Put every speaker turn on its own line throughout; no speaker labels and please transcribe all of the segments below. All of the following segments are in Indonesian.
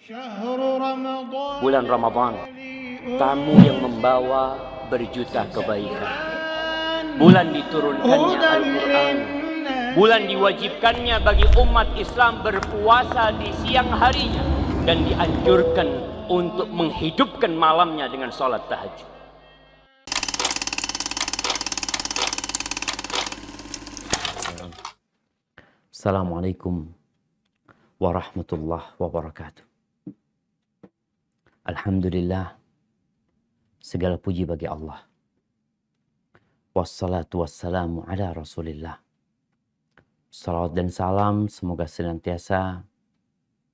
Bulan Ramadan, tamu yang membawa berjuta kebaikan. Bulan diturunkannya Al-Quran. Bulan diwajibkannya bagi umat Islam berpuasa di siang harinya. Dan dianjurkan untuk menghidupkan malamnya dengan sholat tahajud. Assalamualaikum warahmatullahi wabarakatuh. Alhamdulillah, segala puji bagi Allah. Wassalatu wassalamu ala Rasulillah. Salawat dan salam semoga senantiasa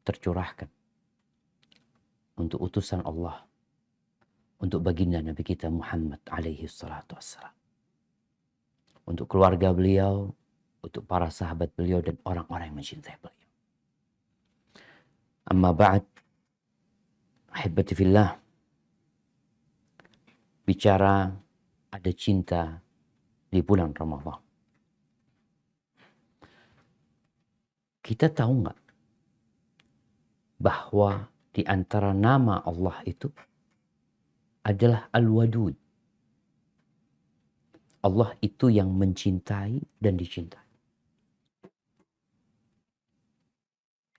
tercurahkan untuk utusan Allah, untuk baginda Nabi kita Muhammad alaihi salatu wassalam, untuk keluarga beliau, untuk para sahabat beliau dan orang-orang yang mencintai beliau. Amma ba'd, ahibati fillah, bicara ada cinta di bulan Ramadan. Kita tahu nggak bahwa di antara nama Allah itu adalah Al-Wadud. Allah itu yang mencintai dan dicintai.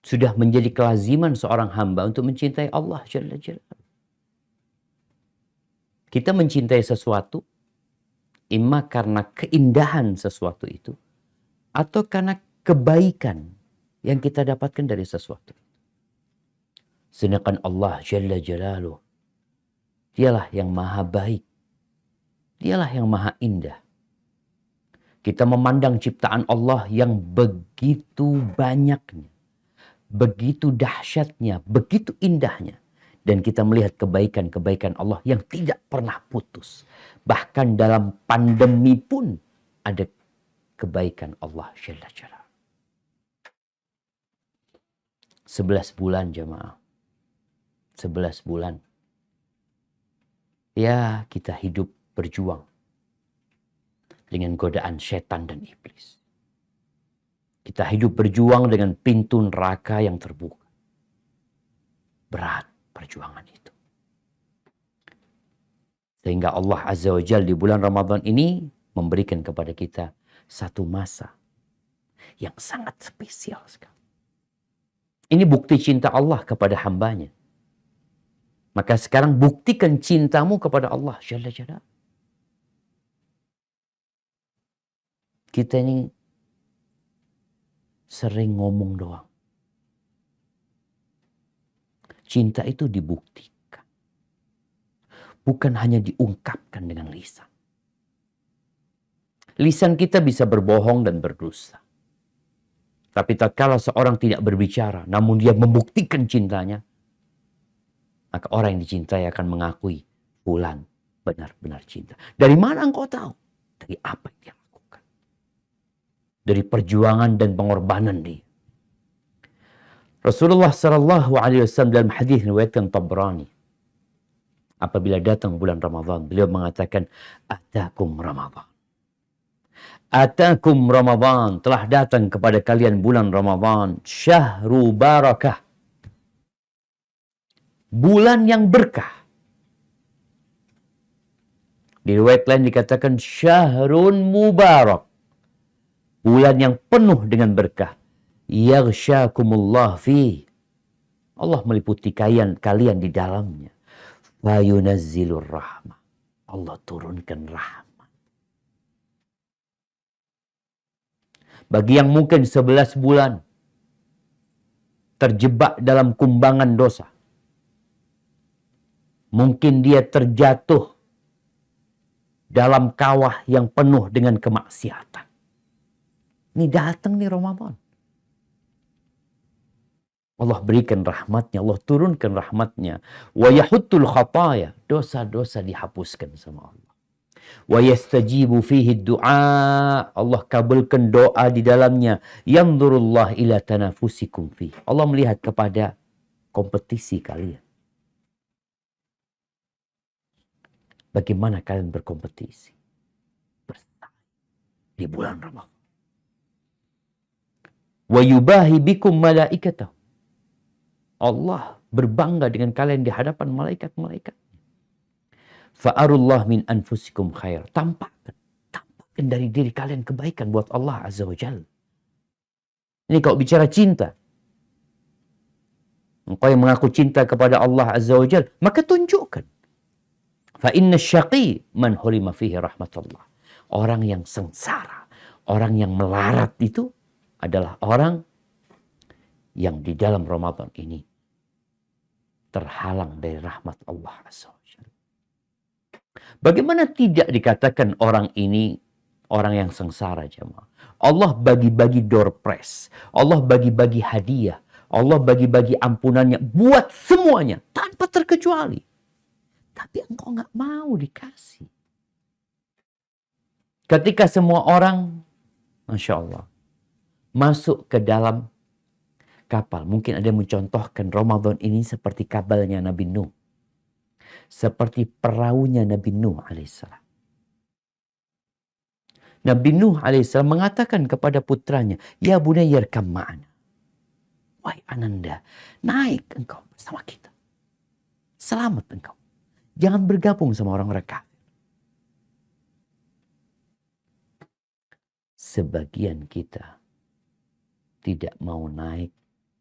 Sudah menjadi kelaziman seorang hamba untuk mencintai Allah Jalla Jalaluhu. Kita mencintai sesuatu, imma karena keindahan sesuatu itu, atau karena kebaikan yang kita dapatkan dari sesuatu. Sedangkan Allah Jalla Jalaluhu, dialah yang maha baik, dialah yang maha indah. Kita memandang ciptaan Allah yang begitu banyaknya, begitu dahsyatnya, begitu indahnya. Dan kita melihat kebaikan-kebaikan Allah yang tidak pernah putus. Bahkan dalam pandemi pun ada kebaikan Allah Jalla Jalaluhu. 11 bulan jemaah. 11 bulan. Ya, kita hidup berjuang dengan godaan setan dan iblis. Kita hidup berjuang dengan pintu neraka yang terbuka. Berat perjuangan itu. Sehingga Allah Azza wa Jalla di bulan Ramadan ini memberikan kepada kita satu masa yang sangat spesial sekali. Ini bukti cinta Allah kepada hambanya. Maka sekarang buktikan cintamu kepada Allah Jalla Jalaluhu. Kita ini sering ngomong doang. Cinta itu dibuktikan. Bukan hanya diungkapkan dengan lisan. Lisan kita bisa berbohong dan berdusta. Tapi tatkala seorang tidak berbicara, namun dia membuktikan cintanya, maka orang yang dicintai akan mengakui, fulan benar-benar cinta. Dari mana engkau tahu? Dari apa yang dia lakukan. Dari perjuangan dan pengorbanan dia. Rasulullah SAW dalam hadis riwayatkan Tabrani, apabila datang bulan Ramadan, beliau mengatakan, Atakum Ramadan. Atakum Ramadan, telah datang kepada kalian bulan Ramadan. Syahru barakah. Bulan yang berkah. Di riwayat lain dikatakan syahrun mubarak. Bulan yang penuh dengan berkah. Yaghsyakumullah fi. Allah meliputi kalian di dalamnya. Fayunazzilur rahmah. Allah turunkan rahmat. Bagi yang mungkin 11 bulan terjebak dalam kumbangan dosa. Mungkin dia terjatuh dalam kawah yang penuh dengan kemaksiatan. Ini datang nih Ramadan. Allah berikan rahmatnya, Allah turunkan rahmatnya. Wa yahuttul khataya, dosa-dosa dihapuskan sama Allah. Wa yastajibu fihi du'a, Allah kabulkan doa di dalamnya. Yanzurullah ila tanafusikum fihi, Allah melihat kepada kompetisi kalian. Bagaimana kalian berkompetisi? Bersaing di bulan Ramadan. Wa yubahi bikum malaikatahu, Allah berbangga dengan kalian di hadapan malaikat-malaikat. Fa'arullah min anfusikum khair. Tampakkan dari diri kalian kebaikan buat Allah Azza wa Jalla. Ini kalau bicara cinta. Engkau yang mengaku cinta kepada Allah Azza wa Jalla, maka tunjukkan. Fa inna syaqi man hurima fihi rahmatullah. Orang yang sengsara, orang yang melarat itu adalah orang yang di dalam Ramadan ini terhalang dari rahmat Allah Azza wa Jalla. Bagaimana tidak dikatakan orang ini orang yang sengsara, jemaah? Allah bagi-bagi door prize, Allah bagi-bagi hadiah, Allah bagi-bagi ampunannya buat semuanya tanpa terkecuali. Tapi engkau nggak mau dikasih. Ketika semua orang, Masya Allah, masuk ke dalam kapal. Mungkin ada yang mencontohkan Ramadan ini seperti kapalnya Nabi Nuh. Seperti perahunya Nabi Nuh alaihissalam. Nabi Nuh alaihissalam mengatakan kepada putranya, "Ya bunayya irkam ma'ana." Wahai ananda, naik engkau bersama kita. Selamat engkau. Jangan bergabung sama orang-orang kafir. Sebagian kita tidak mau naik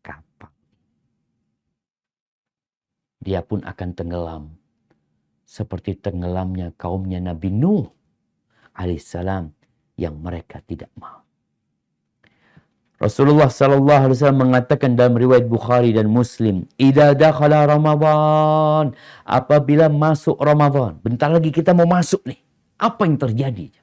kapal. Dia pun akan tenggelam. Seperti tenggelamnya kaumnya Nabi Nuh alaihissalam yang mereka tidak mau. Rasulullah sallallahu alaihi wasallam mengatakan dalam riwayat Bukhari dan Muslim, "Idza dakhala Ramadan," apabila masuk Ramadan, bentar lagi kita mau masuk nih. Apa yang terjadi?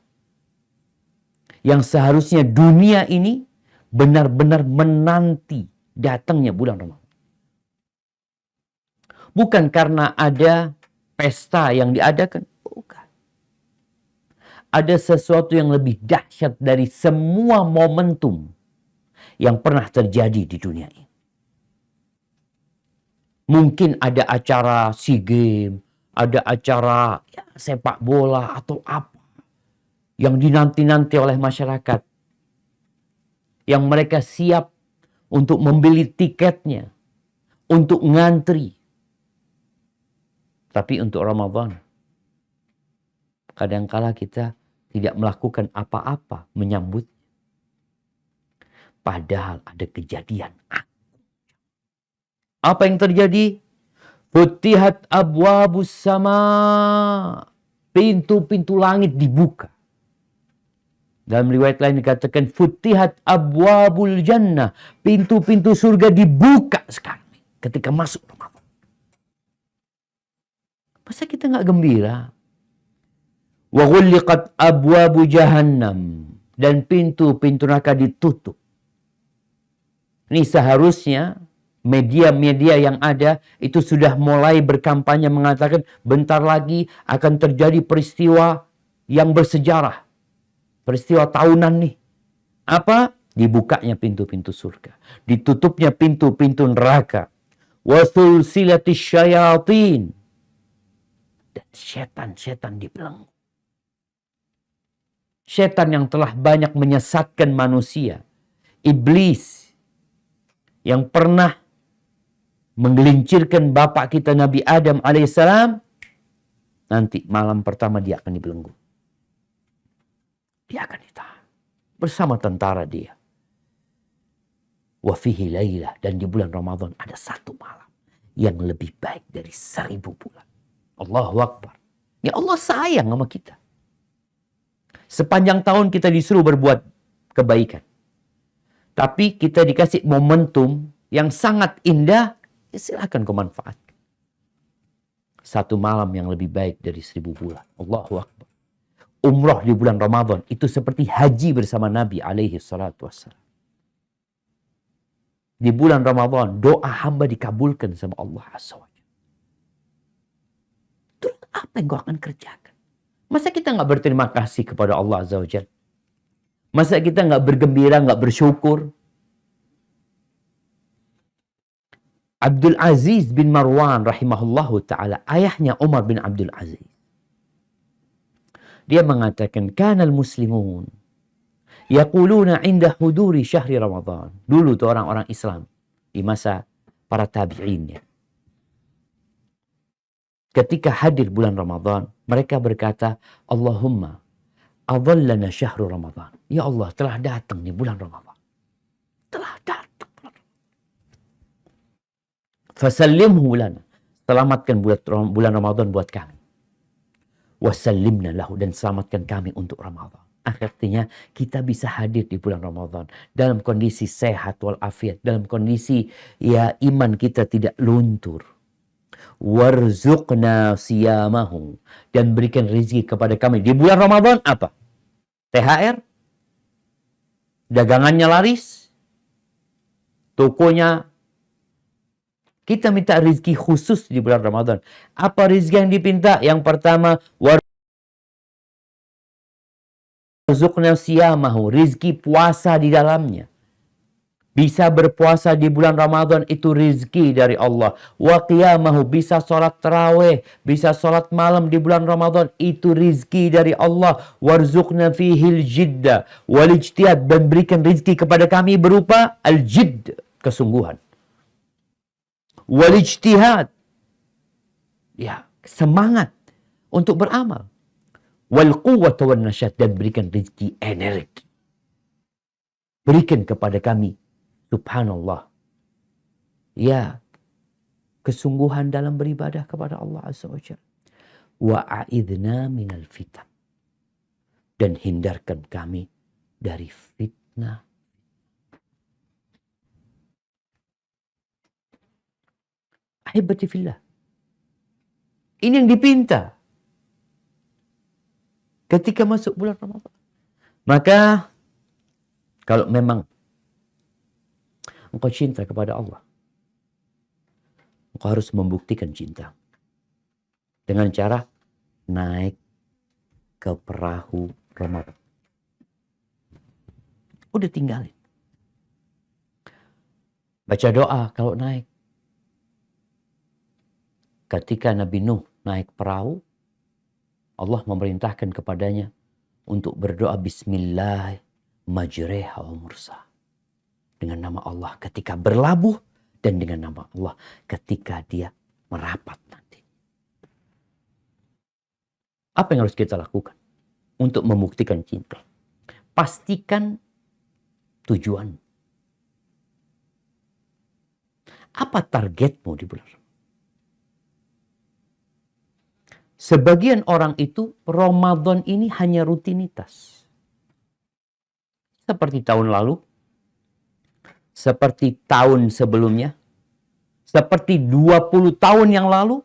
Yang seharusnya dunia ini benar-benar menanti datangnya bulan Ramadan. Bukan karena ada pesta yang diadakan, bukan. Ada sesuatu yang lebih dahsyat dari semua momentum yang pernah terjadi di dunia ini. Mungkin ada acara SEA Games, ada acara sepak bola atau apa yang dinanti-nanti oleh masyarakat. Yang mereka siap untuk membeli tiketnya, untuk ngantri. Tapi untuk Ramadan, kadangkala kita tidak melakukan apa-apa menyambut. Padahal ada kejadian. Apa yang terjadi? Futihat abwabus sama. Pintu-pintu langit dibuka. Dalam riwayat lain dikatakan futihat abwabul jannah. Pintu-pintu surga dibuka sekarang ketika masuk Ramadan. Masa kita nggak gembira? Wa ghulliqat abwabu jahannam. Dan pintu-pintu neraka ditutup. Ini seharusnya media-media yang ada itu sudah mulai berkampanye mengatakan bentar lagi akan terjadi peristiwa yang bersejarah. Peristiwa tahunan nih. Apa? Dibukanya pintu-pintu surga. Ditutupnya pintu-pintu neraka. Wasulsilatis syayatin. Dan setan-setan dibelenggu. Setan yang telah banyak menyesatkan manusia. Iblis yang pernah menggelincirkan bapak kita Nabi Adam alaihissalam, nanti malam pertama dia akan dibelenggu. Dia akan ditahan bersama tentara dia. Wa fihi lailah, dan di bulan Ramadan ada satu malam yang lebih baik dari 1000 bulan. Allahu Akbar. Ya Allah sayang sama kita. Sepanjang tahun kita disuruh berbuat kebaikan. Tapi kita dikasih momentum yang sangat indah, ya silakan kau manfaatkan. Satu malam yang lebih baik dari 1000 bulan. Allahu Akbar. Umrah di bulan Ramadan itu seperti haji bersama Nabi alaihi salatu wassalam. Di bulan Ramadan doa hamba dikabulkan sama Allah Azza wa Jalla. Terus apa yang kau akan kerjakan? Masa kita nggak berterima kasih kepada Allah Azza wa Jalla? Masa kita nggak bergembira, nggak bersyukur? Abdul Aziz bin Marwan rahimahullahu ta'ala, ayahnya Umar bin Abdul Aziz. Dia mengatakan, kanal muslimun yaquluna inda huduri syahri Ramadan. Dulu tuh orang-orang Islam di masa para tabi'in ya. ketika hadir bulan Ramadan, mereka berkata, Allahumma adallana syahru Ramadan. Ya Allah, telah datang nih bulan Ramadan. Telah datang. Fasallimhu lana. Selamatkan bulan Ramadan buat kami. Wasallimna lahu, dan selamatkan kami untuk Ramadan. Artinya kita bisa hadir di bulan Ramadan dalam kondisi sehat walafiat, dalam kondisi ya iman kita tidak luntur. Warzuqna siyamahu, dan berikan rezeki kepada kami di bulan Ramadan. Apa? THR, dagangannya laris, tokonya. Kita minta rezeki khusus di bulan Ramadan. Apa rezeki yang dipinta? Yang pertama, warzuqna siyamahu, rezeki puasa di dalamnya. Bisa berpuasa di bulan Ramadan itu rezeki dari Allah. Wa qiyamahu, bisa sholat tarawih, bisa sholat malam di bulan Ramadan, itu rezeki dari Allah. Warzuqna fihil jidda wal ijtihad, dan berikan rezeki kepada kami berupa al-jidd, kesungguhan. Wal ijtihad, ya, semangat untuk beramal. Wal quwwata wan nasyat, dan berikan rezeki energi. Berikan kepada kami, subhanallah, ya, kesungguhan dalam beribadah kepada Allah Azza wa Jalla. Wa a'idna minal fitan, dan hindarkan kami dari fitnah. Ahibati fillah, ini yang dipinta ketika masuk bulan Ramadan. Maka kalau memang engkau cinta kepada Allah, engkau harus membuktikan cinta dengan cara naik ke perahu Ramadan. Udah tinggalin. Baca doa kalau naik. Ketika Nabi Nuh naik perahu, Allah memerintahkan kepadanya untuk berdoa Bismillah majreha wa mursa. Dengan nama Allah ketika berlabuh, dan dengan nama Allah ketika dia merapat nanti. Apa yang harus kita lakukan untuk membuktikan cinta? Pastikan tujuan. Apa targetmu di bulan Ramadan? Sebagian orang itu Ramadan ini hanya rutinitas. Seperti tahun lalu, seperti tahun sebelumnya, seperti 20 tahun yang lalu.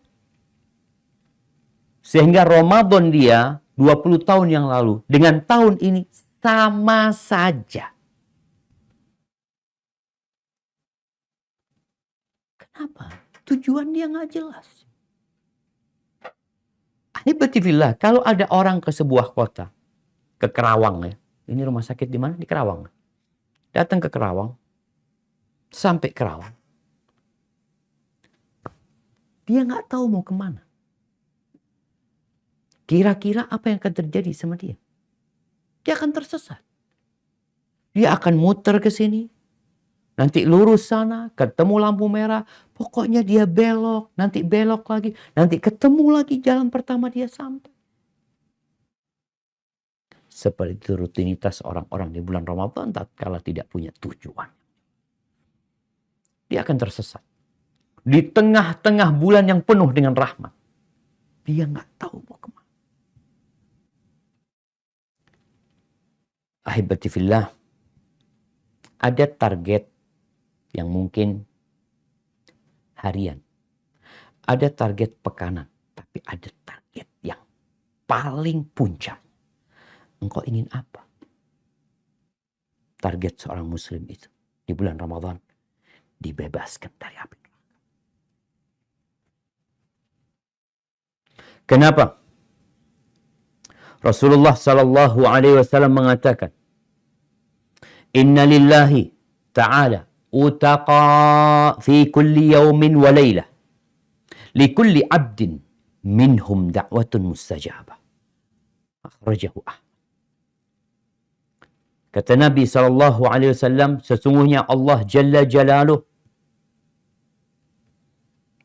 Sehingga Ramadan dia 20 tahun yang lalu dengan tahun ini sama saja. Kenapa? Tujuan dia nggak jelas. Ahibbatifillah, kalau ada orang ke sebuah kota, ke Kerawang ya. Ini rumah sakit di mana? Di Kerawang. Datang ke Kerawang, sampai Kerawang. Dia nggak tahu mau kemana. Kira-kira apa yang akan terjadi sama dia? Dia akan tersesat. Dia akan muter ke sini, nanti lurus sana, ketemu lampu merah. Pokoknya dia belok, nanti belok lagi. Nanti ketemu lagi jalan pertama dia sampai. Seperti itu rutinitas orang-orang di bulan Ramadan tatkala tidak punya tujuan. Dia akan tersesat. Di tengah-tengah bulan yang penuh dengan rahmat. Dia nggak tahu mau kemana. Ahibati fillah, ada target yang mungkin harian. Ada target pekanan. Tapi ada target yang paling puncak. Engkau ingin apa? Target seorang muslim itu di bulan Ramadan dibebaskan dari api neraka. Kenapa? Rasulullah sallallahu alaihi wasallam mengatakan, "Inna lillahi ta'ala utaqa fi kulli yawmin wa laylah. Li kulli 'abdin minhum da'watun mustajabah." Akhrajahu Ahmad. Kata Nabi SAW, sesungguhnya Allah Jalla Jalaluh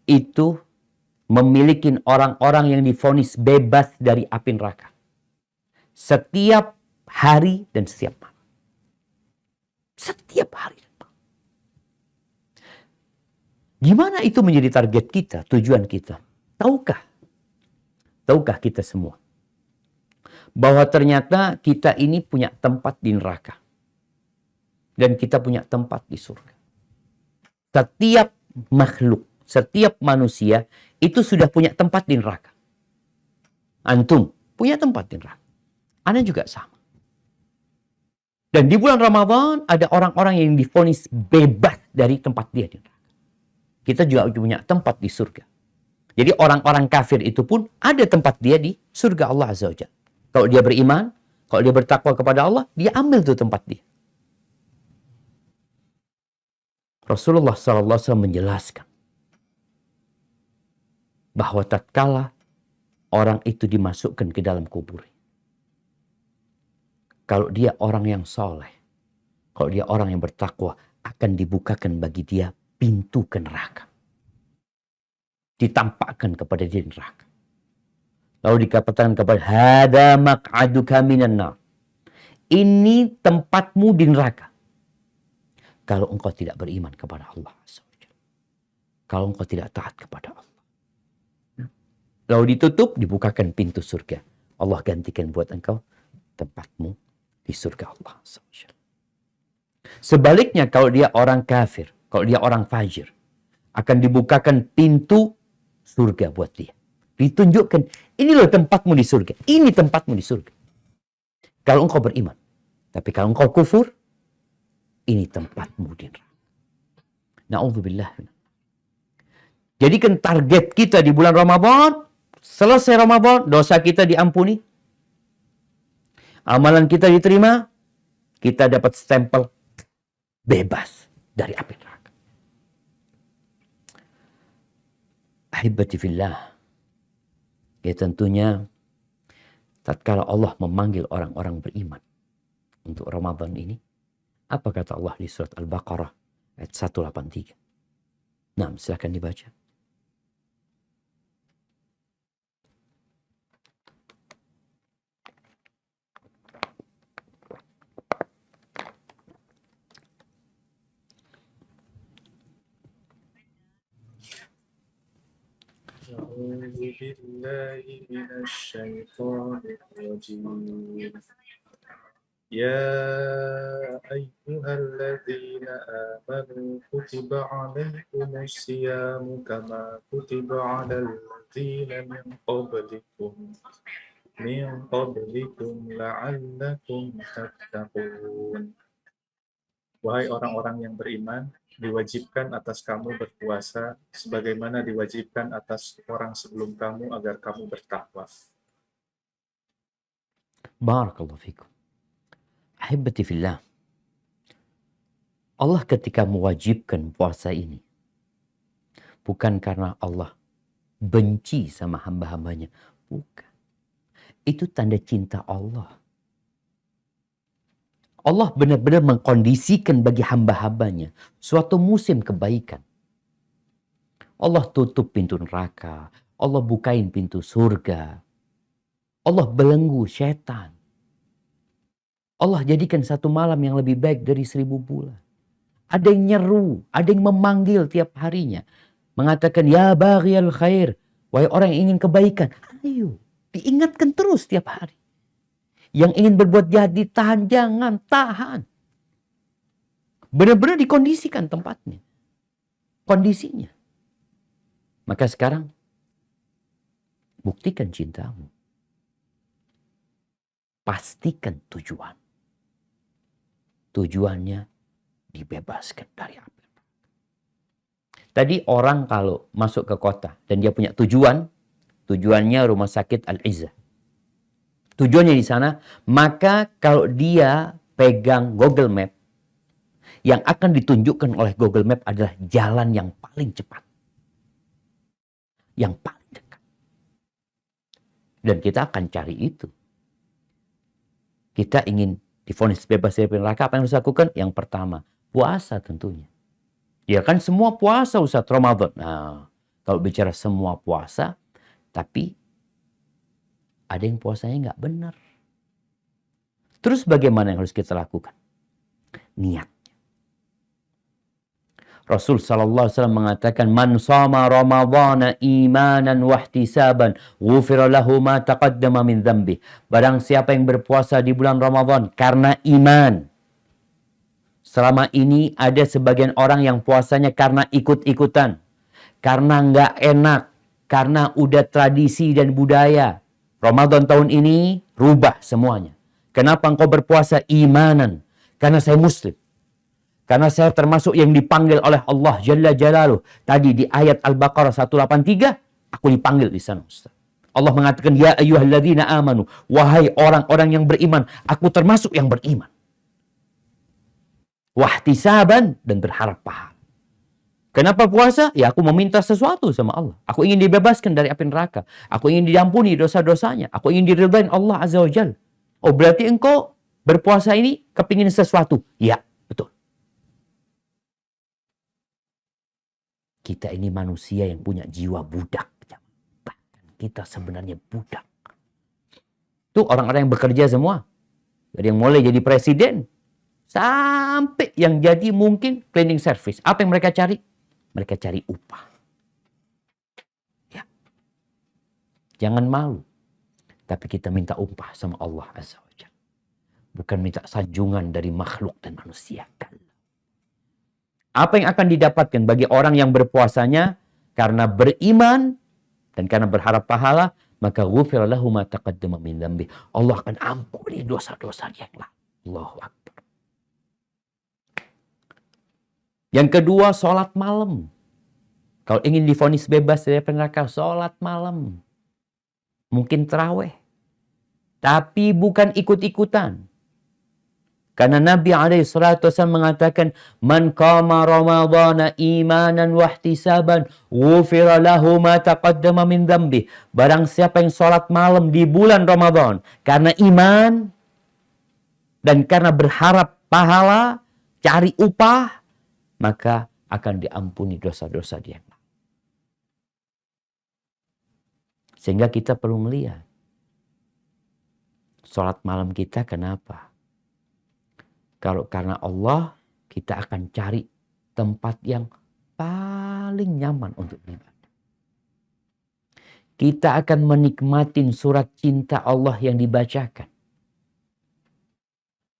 itu memiliki orang-orang yang divonis bebas dari api neraka. Setiap hari dan setiap malam. Setiap hari dan malam. Gimana itu menjadi target kita, tujuan kita? Tahukah kita semua bahwa ternyata kita ini punya tempat di neraka dan kita punya tempat di surga. Setiap makhluk, setiap manusia itu sudah punya tempat di neraka. Antum punya tempat di neraka. Ana juga sama. Dan di bulan Ramadan ada orang-orang yang divonis bebas dari tempat dia di neraka. Kita juga punya tempat di surga. Jadi orang-orang kafir itu pun ada tempat dia di surga Allah Azza wa Jalla. Kalau dia beriman, kalau dia bertakwa kepada Allah, dia ambil tuh tempat dia. Rasulullah SAW menjelaskan bahwa tatkala orang itu dimasukkan ke dalam kubur, kalau dia orang yang soleh, kalau dia orang yang bertakwa, akan dibukakan bagi dia pintu ke neraka. Ditampakkan kepada dia neraka. Lalu dikatakan kepada hada maq'aduka minan nar. Ini tempatmu di neraka. Kalau engkau tidak beriman kepada Allah. Kalau engkau tidak taat kepada Allah. Lalu ditutup, dibukakan pintu surga. Allah gantikan buat engkau tempatmu di surga Allah. Sebaliknya kalau dia orang kafir, kalau dia orang fajir, akan dibukakan pintu surga buat dia. Ditunjukkan, ini loh tempatmu di surga. Ini tempatmu di surga. Kalau engkau beriman. Tapi kalau engkau kufur, ini tempatmu di neraka. Na'udzubillah. Jadi kan target kita di bulan Ramadan, selesai Ramadan, dosa kita diampuni. Amalan kita diterima, kita dapat stempel bebas dari api neraka. Ahibati fillah. Ya tentunya tatkala Allah memanggil orang-orang beriman untuk Ramadan ini, apa kata Allah di surat Al-Baqarah ayat 183? Nah, silakan dibaca.
أعوذ بالله من الشيطان الرجيم يا أيها الذين آمنوا كتب عليكم الصيام كما كتب على الذين من قبلكم لعلكم تتقون. Wahai orang-orang yang beriman, diwajibkan atas kamu berpuasa sebagaimana diwajibkan atas orang sebelum kamu agar kamu bertakwa.
Barakallahu fikum. Ahibati fillah. Allah ketika mewajibkan puasa ini, bukan karena Allah benci sama hamba-hambanya. Bukan. Itu tanda cinta Allah. Allah benar-benar mengkondisikan bagi hamba-hambanya suatu musim kebaikan. Allah tutup pintu neraka. Allah bukain pintu surga. Allah belenggu setan. Allah jadikan satu malam yang lebih baik dari 1000 bulan. Ada yang nyeru, ada yang memanggil tiap harinya. Mengatakan, ya baghiyal khair. Wahai orang yang ingin kebaikan. Ayo, diingatkan terus tiap hari. Yang ingin berbuat jahat ditahan, jangan tahan. Benar-benar dikondisikan tempatnya. Kondisinya. Maka sekarang, buktikan cintamu. Pastikan tujuan. Tujuannya dibebaskan dari api. Tadi orang kalau masuk ke kota dan dia punya tujuan, tujuannya rumah sakit Al-Izzah. Tujuannya di sana, maka kalau dia pegang Google Map, yang akan ditunjukkan oleh Google Map adalah jalan yang paling cepat. Yang paling dekat. Dan kita akan cari itu. Kita ingin divonis bebas dari neraka, apa yang harus lakukan? Yang pertama, puasa tentunya. Ya kan semua puasa Ustaz Ramadan. Nah, Kalau bicara semua puasa, tapi ada yang puasanya nggak benar. Terus bagaimana yang harus kita lakukan? Niat. Rasul sallallahu alaihi wasallam mengatakan, "Man shama Ramadhana imanan wa ihtisaban, ghufira lahu ma taqaddama min dzambi." Barang siapa yang berpuasa di bulan Ramadan karena iman. Selama ini ada sebagian orang yang puasanya karena ikut-ikutan, karena nggak enak, karena udah tradisi dan budaya. Ramadan tahun ini rubah semuanya. Kenapa engkau berpuasa imanan? Karena saya muslim. Karena saya termasuk yang dipanggil oleh Allah Jalla Jalaluh. Tadi di ayat Al-Baqarah 183, aku dipanggil di sana, Ustaz. Allah mengatakan, ya ayyuhalladzina amanu, wahai orang-orang yang beriman, aku termasuk yang beriman. Wahtisaban, dan berharap pahala. Kenapa puasa? Ya aku meminta sesuatu sama Allah. Aku ingin dibebaskan dari api neraka. Aku ingin diampuni dosa-dosanya. Aku ingin diridhain Allah Azza wa Jalla. Oh berarti engkau berpuasa ini kepingin sesuatu? Ya, betul. Kita ini manusia yang punya jiwa budak. Bahkan kita sebenarnya budak. Itu orang-orang yang bekerja semua. Dari yang mulai jadi presiden, sampai yang jadi mungkin cleaning service. Apa yang mereka cari? Mereka cari upah. Ya. Jangan malu. Tapi kita minta upah sama Allah Azza wa Jalla. Bukan minta sanjungan dari makhluk dan manusia. Apa yang akan didapatkan bagi orang yang berpuasanya karena beriman dan karena berharap pahala, maka ghufira lahu ma taqaddama min dzambi. Allah akan ampuni dosa-dosa yang lalu. Allahu Akbar. Yang kedua, sholat malam. Kalau ingin divonis bebas dari neraka, sholat malam. Mungkin tarawih. Tapi bukan ikut-ikutan. Karena Nabi SAW mengatakan, Man qama Ramadhana imanan wa ihtisaban, ghufira lahu ma taqaddama min dzambi. Barang siapa yang sholat malam di bulan Ramadan, karena iman, dan karena berharap pahala, cari upah, maka akan diampuni dosa-dosa dia. Sehingga kita perlu melihat. Sholat malam kita kenapa? Kalau karena Allah, kita akan cari tempat yang paling nyaman untuk beribadah. Kita akan menikmatin surat cinta Allah yang dibacakan.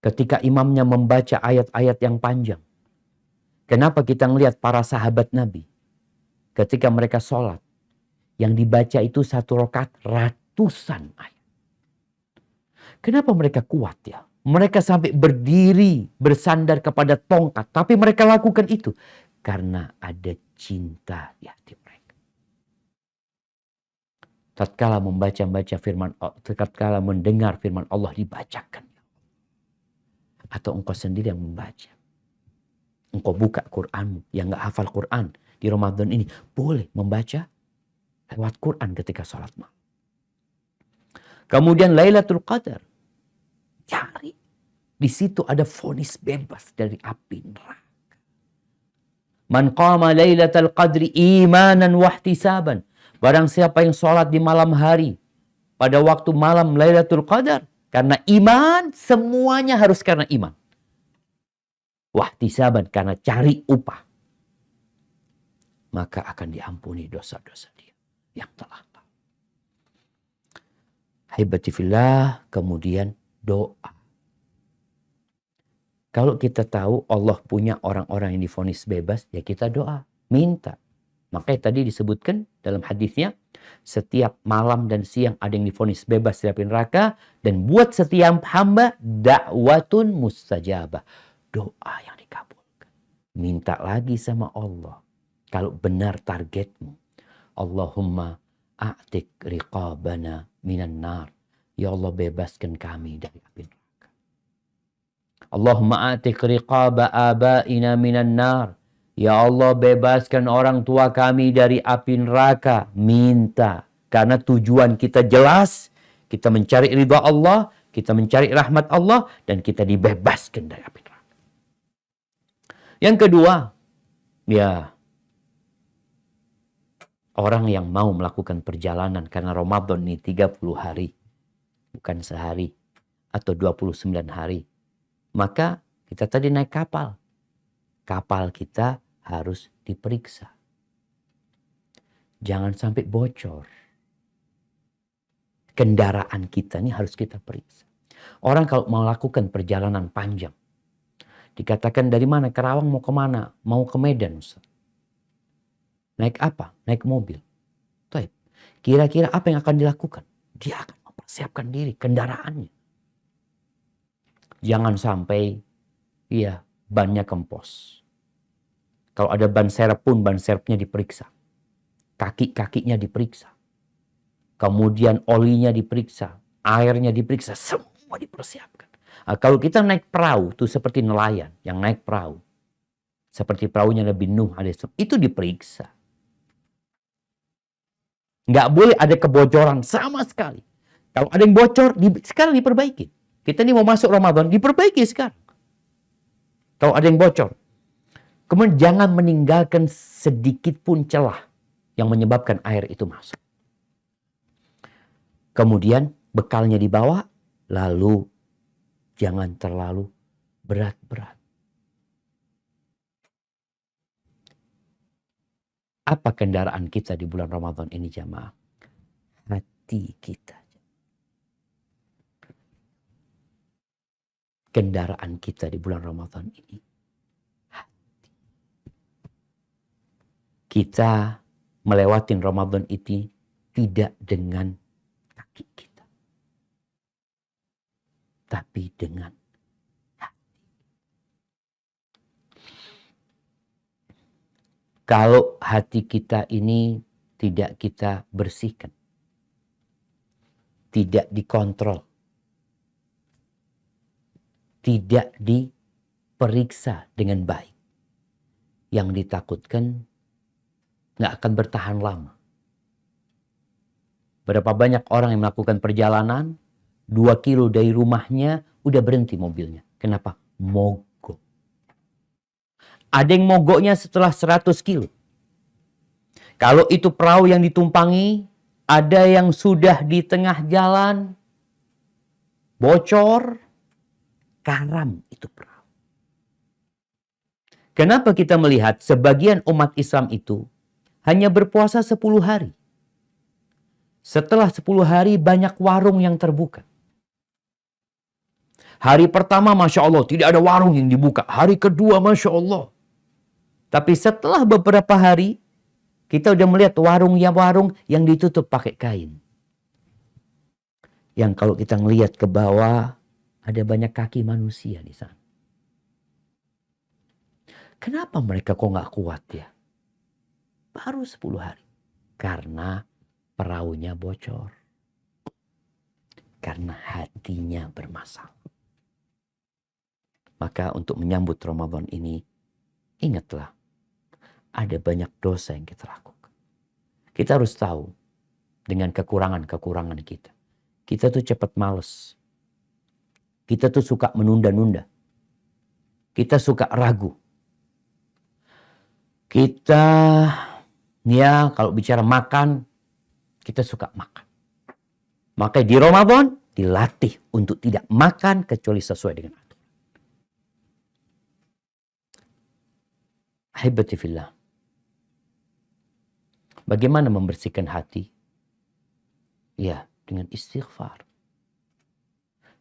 Ketika imamnya membaca ayat-ayat yang panjang. Kenapa kita melihat para sahabat Nabi? Ketika mereka sholat. Yang dibaca itu satu rakaat ratusan ayat. Kenapa mereka kuat ya? Mereka sampai berdiri, bersandar kepada tongkat. Tapi mereka lakukan itu. Karena ada cinta di hati mereka. Tatkala membaca firman, tatkala mendengar firman Allah dibacakan. Atau engkau sendiri yang membaca. Engkau buka Qur'anmu. Yang gak hafal Qur'an di Ramadan ini. Boleh membaca lewat Qur'an ketika sholat malam. Kemudian Lailatul Qadar. Cari. Di situ ada vonis bebas dari api neraka. Man qama Lailatul Qadri imanan wa ihtisaban. Barang siapa yang sholat di malam hari. Pada waktu malam Lailatul Qadar. Karena iman, semuanya harus karena iman. Wa ihtisaban, karena cari upah. Maka akan diampuni dosa-dosa dia yang telah lalu. Haibati fillah, kemudian doa. Kalau kita tahu Allah punya orang-orang yang divonis bebas, ya kita doa, minta. Makanya tadi disebutkan dalam hadisnya, setiap malam dan siang ada yang divonis bebas dari api neraka, dan buat setiap hamba da'watun mustajabah. Doa yang dikabulkan. Minta lagi sama Allah. Kalau benar targetmu, Allahumma a'tik riqabana minan nar. Ya Allah, bebaskan kami dari api neraka. Allahumma a'tik riqaba abaina minan nar. Ya Allah, bebaskan orang tua kami dari api neraka. Minta. Karena tujuan kita jelas. Kita mencari ridha Allah. Kita mencari rahmat Allah. Dan kita dibebaskan dari api neraka. Yang kedua. Ya. Orang yang mau melakukan perjalanan karena Ramadan ini 30 hari, bukan sehari, atau 29 hari. Maka kita tadi naik kapal. Kapal kita harus diperiksa. Jangan sampai bocor. Kendaraan kita ini harus kita periksa. Orang kalau mau melakukan perjalanan panjang, dikatakan dari mana? Karawang mau kemana? Mau ke Medan, Ustaz. Naik apa? Naik mobil. Taib. Kira-kira apa yang akan dilakukan? Dia akan mempersiapkan diri, kendaraannya. Jangan sampai bannya kempos. Kalau ada ban serep pun, ban serepnya diperiksa. Kaki-kakinya diperiksa. Kemudian olinya diperiksa. Airnya diperiksa. Semua dipersiapkan. Nah, kalau kita naik perahu, itu seperti nelayan yang naik perahu. Seperti perahunya Nabi Nuh alaihissalam. Itu diperiksa. Nggak boleh ada kebocoran sama sekali. Kalau ada yang bocor, sekarang diperbaiki. Kita ini mau masuk Ramadan, diperbaiki sekarang. Kalau ada yang bocor. Kemudian jangan meninggalkan sedikit pun celah yang menyebabkan air itu masuk. Kemudian bekalnya dibawa, lalu jangan terlalu berat-berat. Apa kendaraan kita di bulan Ramadan ini jamaah? Hati kita. Kendaraan kita di bulan Ramadan ini. Hati. Kita melewati Ramadan ini tidak dengan kaki kita. Tapi dengan kalau hati kita ini tidak kita bersihkan, tidak dikontrol, tidak diperiksa dengan baik, yang ditakutkan nggak akan bertahan lama. Berapa banyak orang yang melakukan perjalanan 2 kilo dari rumahnya udah berhenti mobilnya. Kenapa? Mogok. Ada yang mogoknya setelah 100 kilo. Kalau itu perahu yang ditumpangi, ada yang sudah di tengah jalan, bocor, karam itu perahu. Kenapa kita melihat sebagian umat Islam itu hanya berpuasa 10 hari? Setelah 10 hari banyak warung yang terbuka. Hari pertama Masya Allah tidak ada warung yang dibuka. Hari kedua Masya Allah. Tapi setelah beberapa hari, kita udah melihat warung yang ditutup pakai kain. Yang kalau kita ngelihat ke bawah, ada banyak kaki manusia di sana. Kenapa mereka kok nggak kuat ya? Baru 10 hari. Karena perahunya bocor. Karena hatinya bermasalah. Maka untuk menyambut Ramadan ini, ingatlah. Ada banyak dosa yang kita lakukan. Kita harus tahu dengan kekurangan-kekurangan kita. Kita tuh cepat males. Kita tuh suka menunda-nunda. Kita suka ragu. Kita, kalau bicara makan, kita suka makan. Maka di Ramadan dilatih untuk tidak makan kecuali sesuai dengan aturan. Ahibati fillah. Bagaimana membersihkan hati? Ya, dengan istighfar.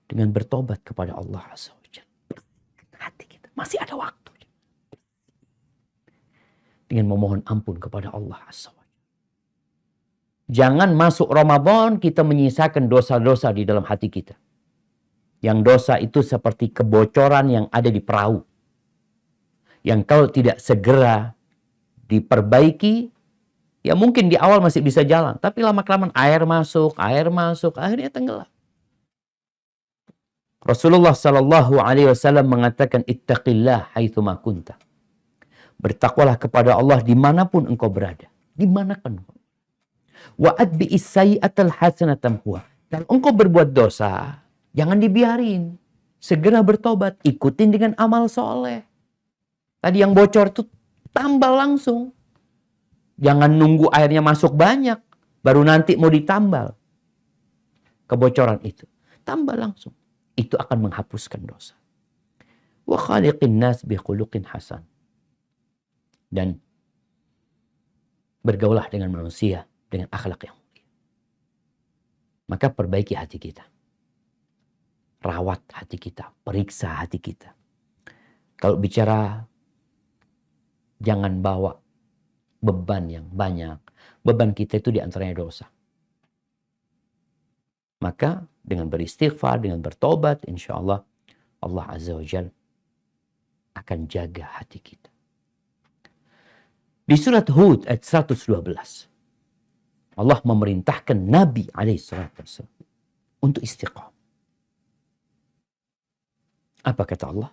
Dengan bertobat kepada Allah Azza wa Jalla. Hati kita masih ada waktu. Dengan memohon ampun kepada Allah Azza wa Jalla. Jangan masuk Ramadan kita menyisakan dosa-dosa di dalam hati kita. Yang dosa itu seperti kebocoran yang ada di perahu. Yang kalau tidak segera diperbaiki, ya mungkin di awal masih bisa jalan. Tapi lama-kelamaan air masuk, akhirnya tenggelam. Rasulullah SAW mengatakan, ittaqillah haitsuma kunta. Bertakwalah kepada Allah dimanapun engkau berada. Dimanapun engkau. Wa atbi'is sayyi'atal hasanatan huwa. Kalau engkau berbuat dosa, jangan dibiarin. Segera bertobat, ikutin dengan amal soleh. Tadi yang bocor itu tambah langsung. Jangan nunggu airnya masuk banyak, baru nanti mau ditambal. Kebocoran itu. Tambah langsung. Itu akan menghapuskan dosa. Wa khaliqin nas bi khuluqin hasan. Dan bergaulah dengan manusia dengan akhlak yang mulia. Maka perbaiki hati kita. Rawat hati kita, periksa hati kita. Kalau bicara jangan bawa beban yang banyak. Beban kita itu diantaranya dosa. Maka dengan beristighfar, dengan bertobat, insya Allah, Allah Azza wa Jalla akan jaga hati kita. Di surat Hud ayat 112, Allah memerintahkan Nabi alaihissalam untuk istiqamah. Apa kata Allah?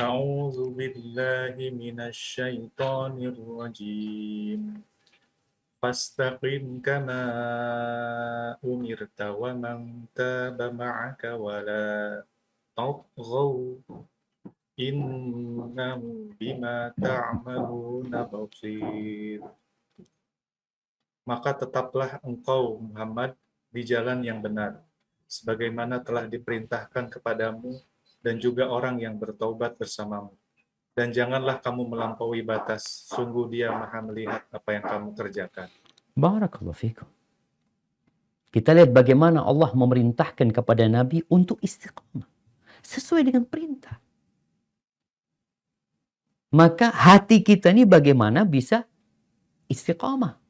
A'udzu billahi minasy syaithanir rajim. Fastaqim kama umirta wa man taba ma'aka wa la taghaw innahu bima ta'maluna basir. Maka tetaplah engkau Muhammad di jalan yang benar, sebagaimana telah diperintahkan kepadamu dan juga orang yang bertaubat bersamamu. Dan janganlah kamu melampaui batas, sungguh Dia Maha melihat apa yang kamu kerjakan.
Barakallahu fikum. Kita lihat bagaimana Allah memerintahkan kepada Nabi untuk istiqamah. Sesuai dengan perintah. Maka hati kita ini bagaimana bisa istiqamah.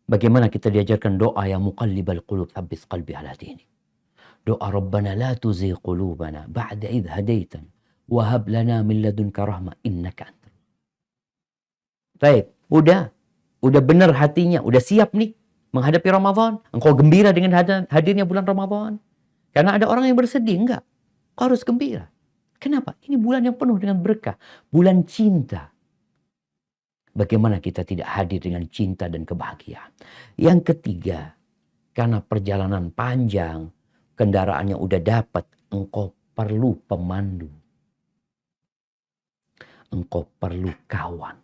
Bagaimana kita diajarkan doa yang muqallibal qulub tsabbit qalbi ala dinik. Doa Rabbana la tuzigh qulubana ba'da idh hadaitan wa hab lana min ladunka rahmah innaka antal. Baik, udah benar hatinya, udah siap nih menghadapi Ramadan. Engkau gembira dengan hadirnya bulan Ramadan. Karena ada orang yang bersedih, enggak. Kau harus gembira. Kenapa? Ini bulan yang penuh dengan berkah, bulan cinta. Bagaimana kita tidak hadir dengan cinta dan kebahagiaan? Yang ketiga, karena perjalanan panjang, kendaraannya udah dapat, engkau perlu pemandu. Engkau perlu kawan.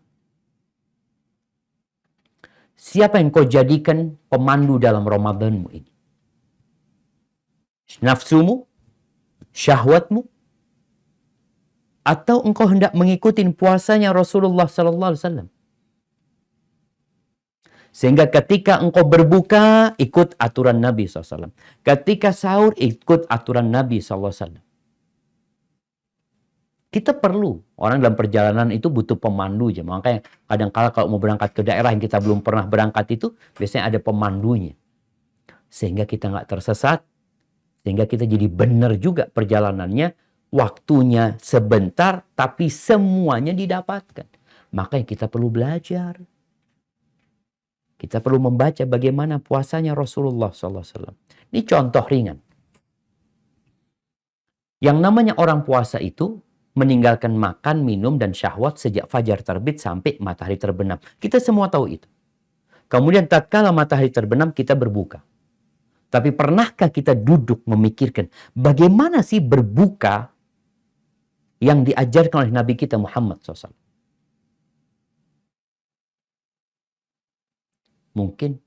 Siapa yang kau jadikan pemandu dalam Ramadanmu ini? Nafsumu? Syahwatmu? Atau engkau hendak mengikuti puasanya Rasulullah sallallahu alaihi wasallam? Sehingga ketika engkau berbuka, ikut aturan Nabi SAW. Ketika sahur, ikut aturan Nabi SAW. Kita perlu. Orang dalam perjalanan itu butuh pemandu. Makanya kadang-kala kalau mau berangkat ke daerah yang kita belum pernah berangkat itu, biasanya ada pemandunya. Sehingga kita nggak tersesat. Sehingga kita jadi benar juga perjalanannya. Waktunya sebentar, tapi semuanya didapatkan. Makanya kita perlu belajar. Kita perlu membaca bagaimana puasanya Rasulullah SAW. Ini contoh ringan. Yang namanya orang puasa itu meninggalkan makan, minum, dan syahwat sejak fajar terbit sampai matahari terbenam. Kita semua tahu itu. Kemudian tatkala matahari terbenam kita berbuka. Tapi pernahkah kita duduk memikirkan bagaimana sih berbuka yang diajarkan oleh Nabi kita Muhammad SAW? Mungkin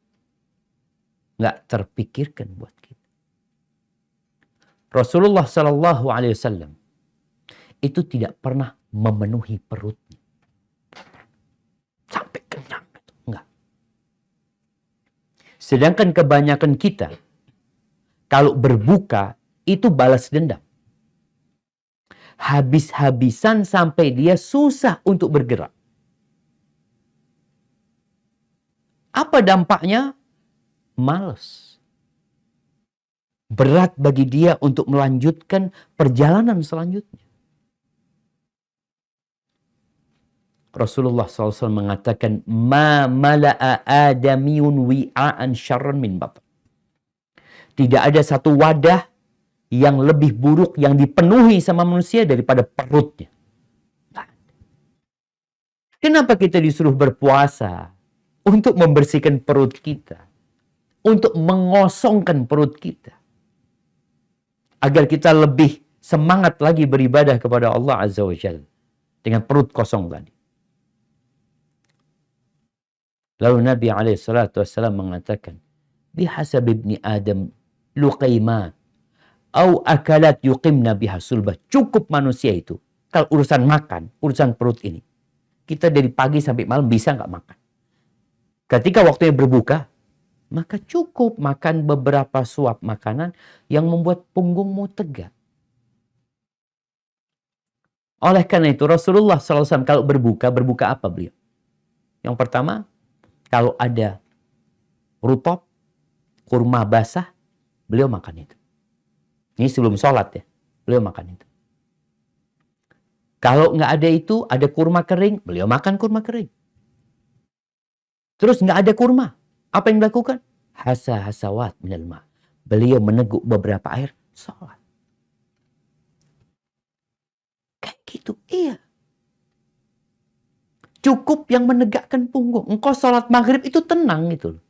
nggak terpikirkan buat kita. Rasulullah Sallallahu Alaihi Wasallam itu tidak pernah memenuhi perutnya sampai kenyang, enggak. Sedangkan kebanyakan kita kalau berbuka itu balas dendam, habis-habisan sampai dia susah untuk bergerak. Apa dampaknya? Malas. Berat bagi dia untuk melanjutkan perjalanan selanjutnya. Rasulullah SAW mengatakan, Ma mala'a adamiyun wi'a'an syarran min batn. Tidak ada satu wadah yang lebih buruk yang dipenuhi sama manusia daripada perutnya. Kenapa kita disuruh berpuasa? Untuk membersihkan perut kita. Untuk mengosongkan perut kita. Agar kita lebih semangat lagi beribadah kepada Allah Azza wa Jalla dengan perut kosong tadi. Lalu Nabi SAW mengatakan, bihasab ibni Adam luqaimat au akalat yuqimna biha sulbah. Cukup manusia itu. Kalau urusan makan, urusan perut ini. Kita dari pagi sampai malam bisa nggak makan. Ketika waktunya berbuka, maka cukup makan beberapa suap makanan yang membuat punggungmu tegak. Oleh karena itu Rasulullah SAW kalau berbuka apa beliau? Yang pertama, kalau ada rutop, kurma basah, beliau makan itu. Ini sebelum sholat ya, beliau makan itu. Kalau nggak ada itu, ada kurma kering, beliau makan kurma kering. Terus nggak ada kurma, apa yang dilakukan? Hasawat minal ma. Beliau meneguk beberapa air, sholat. Kayak gitu, iya. Cukup yang menegakkan punggung. Engkau sholat maghrib itu tenang gitu.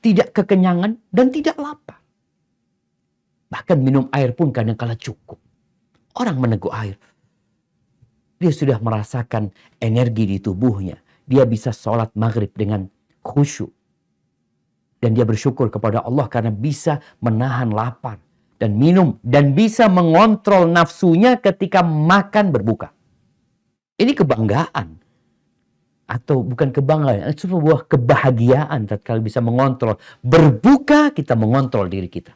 Tidak kekenyangan dan tidak lapar. Bahkan minum air pun kadang-kala cukup. Orang meneguk air. Dia sudah merasakan energi di tubuhnya. Dia bisa sholat maghrib dengan khusyuk. Dan dia bersyukur kepada Allah karena bisa menahan lapar dan minum. Dan bisa mengontrol nafsunya ketika makan berbuka. Ini kebanggaan. Atau bukan kebanggaan, itu sebuah kebahagiaan tatkala bisa mengontrol. Berbuka kita mengontrol diri kita.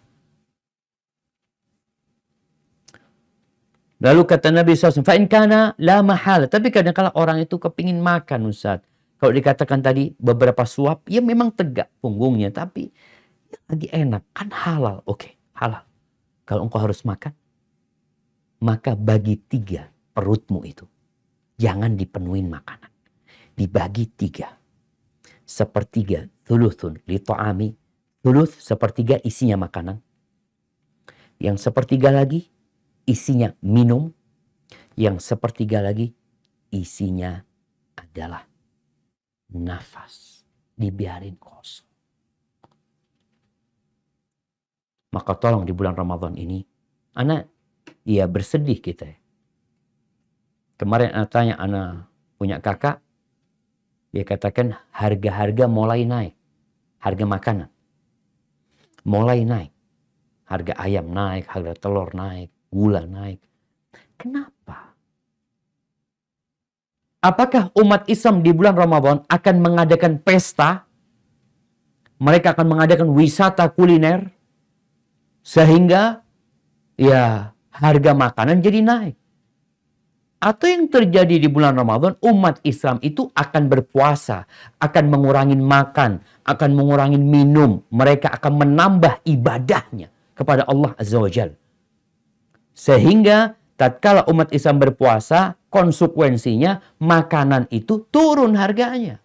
Lalu kata Nabi SAW, fa'in kana la mahala. Tapi kadang-kadang orang itu kepingin makan, Ustaz. Kalau dikatakan tadi beberapa suap, ya memang tegak punggungnya. Tapi ya lagi enak, kan halal. Oke, halal. Kalau engkau harus makan, maka bagi 3 perutmu itu. Jangan dipenuhin makanan. Dibagi 3. Sepertiga, thuluthun li ta'ami. Thuluth, sepertiga isinya makanan. Yang sepertiga lagi, isinya minum. Yang sepertiga lagi, isinya adalah nafas. Dibiarin kosong. Maka tolong di bulan Ramadan ini, anak, ya bersedih kita ya. Kemarin anak tanya, anak punya kakak, dia katakan harga-harga mulai naik. Harga makanan mulai naik. Harga ayam naik, harga telur naik, gula naik. Kenapa? Apakah umat Islam di bulan Ramadan akan mengadakan pesta? Mereka akan mengadakan wisata kuliner sehingga ya harga makanan jadi naik. Atau yang terjadi di bulan Ramadan, umat Islam itu akan berpuasa, akan mengurangi makan, akan mengurangi minum. Mereka akan menambah ibadahnya kepada Allah Azza wa Jalla. Sehingga tatkala umat Islam berpuasa, konsekuensinya makanan itu turun harganya.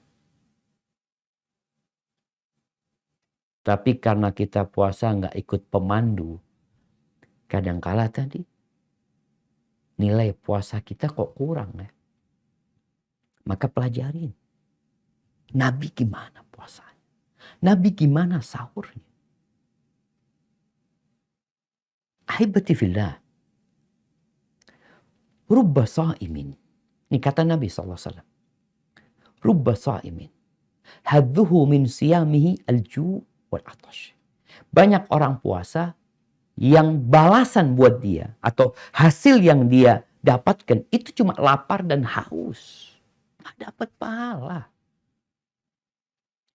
Tapi karena kita puasa nggak ikut pemandu, kadangkala tadi nilai puasa kita kok kurang ya. Maka pelajarin. Nabi gimana puasanya? Nabi gimana sahurnya? Ahibati fillah. Rubba sa'imin. Ini kata Nabi SAW. Rubba sa'imin. Hadduhu min siyamihi al-ju' wal-atash. Banyak orang puasa yang balasan buat dia atau hasil yang dia dapatkan itu cuma lapar dan haus. Nggak dapat pahala.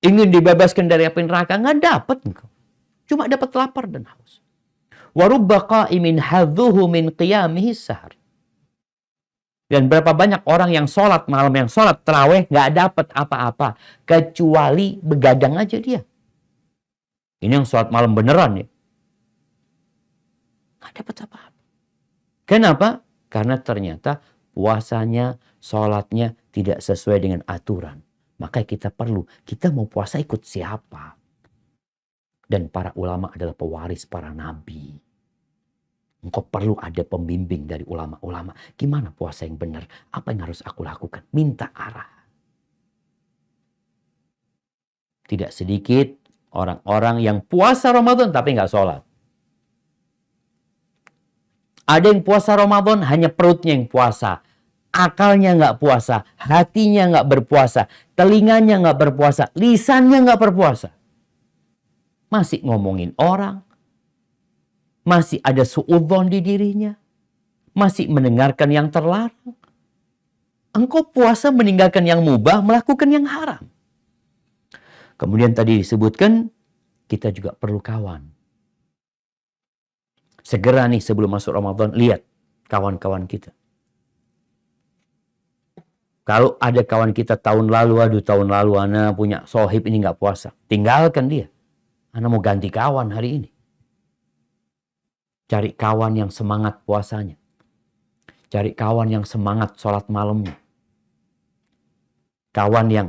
Ingin dibebaskan dari api neraka, nggak dapat engkau. Cuma dapat lapar dan haus. Wa rubba qa'imin hadduhu min qiyamihi sahar. Dan berapa banyak orang yang sholat malam, yang sholat tarawih nggak dapat apa-apa kecuali begadang aja dia. Ini yang sholat malam beneran ya. Nggak dapat apa-apa. Kenapa? Karena ternyata puasanya, sholatnya tidak sesuai dengan aturan. Maka kita mau puasa ikut siapa? Dan para ulama adalah pewaris para nabi. Engkau perlu ada pembimbing dari ulama-ulama. Gimana puasa yang benar? Apa yang harus aku lakukan? Minta arah. Tidak sedikit orang-orang yang puasa Ramadan tapi nggak sholat. Ada yang puasa Ramadan hanya perutnya yang puasa. Akalnya nggak puasa, hatinya nggak berpuasa, telinganya nggak berpuasa, lisannya nggak berpuasa. Masih ngomongin orang, masih ada suudzon di dirinya, masih mendengarkan yang terlarang. Engkau puasa meninggalkan yang mubah, melakukan yang haram. Kemudian tadi disebutkan, kita juga perlu kawan. Segera nih sebelum masuk Ramadan, lihat kawan-kawan kita. Kalau ada kawan kita tahun lalu, tahun lalu ana punya sohib ini nggak puasa. Tinggalkan dia. Ana mau ganti kawan hari ini. Cari kawan yang semangat puasanya. Cari kawan yang semangat sholat malamnya. Kawan yang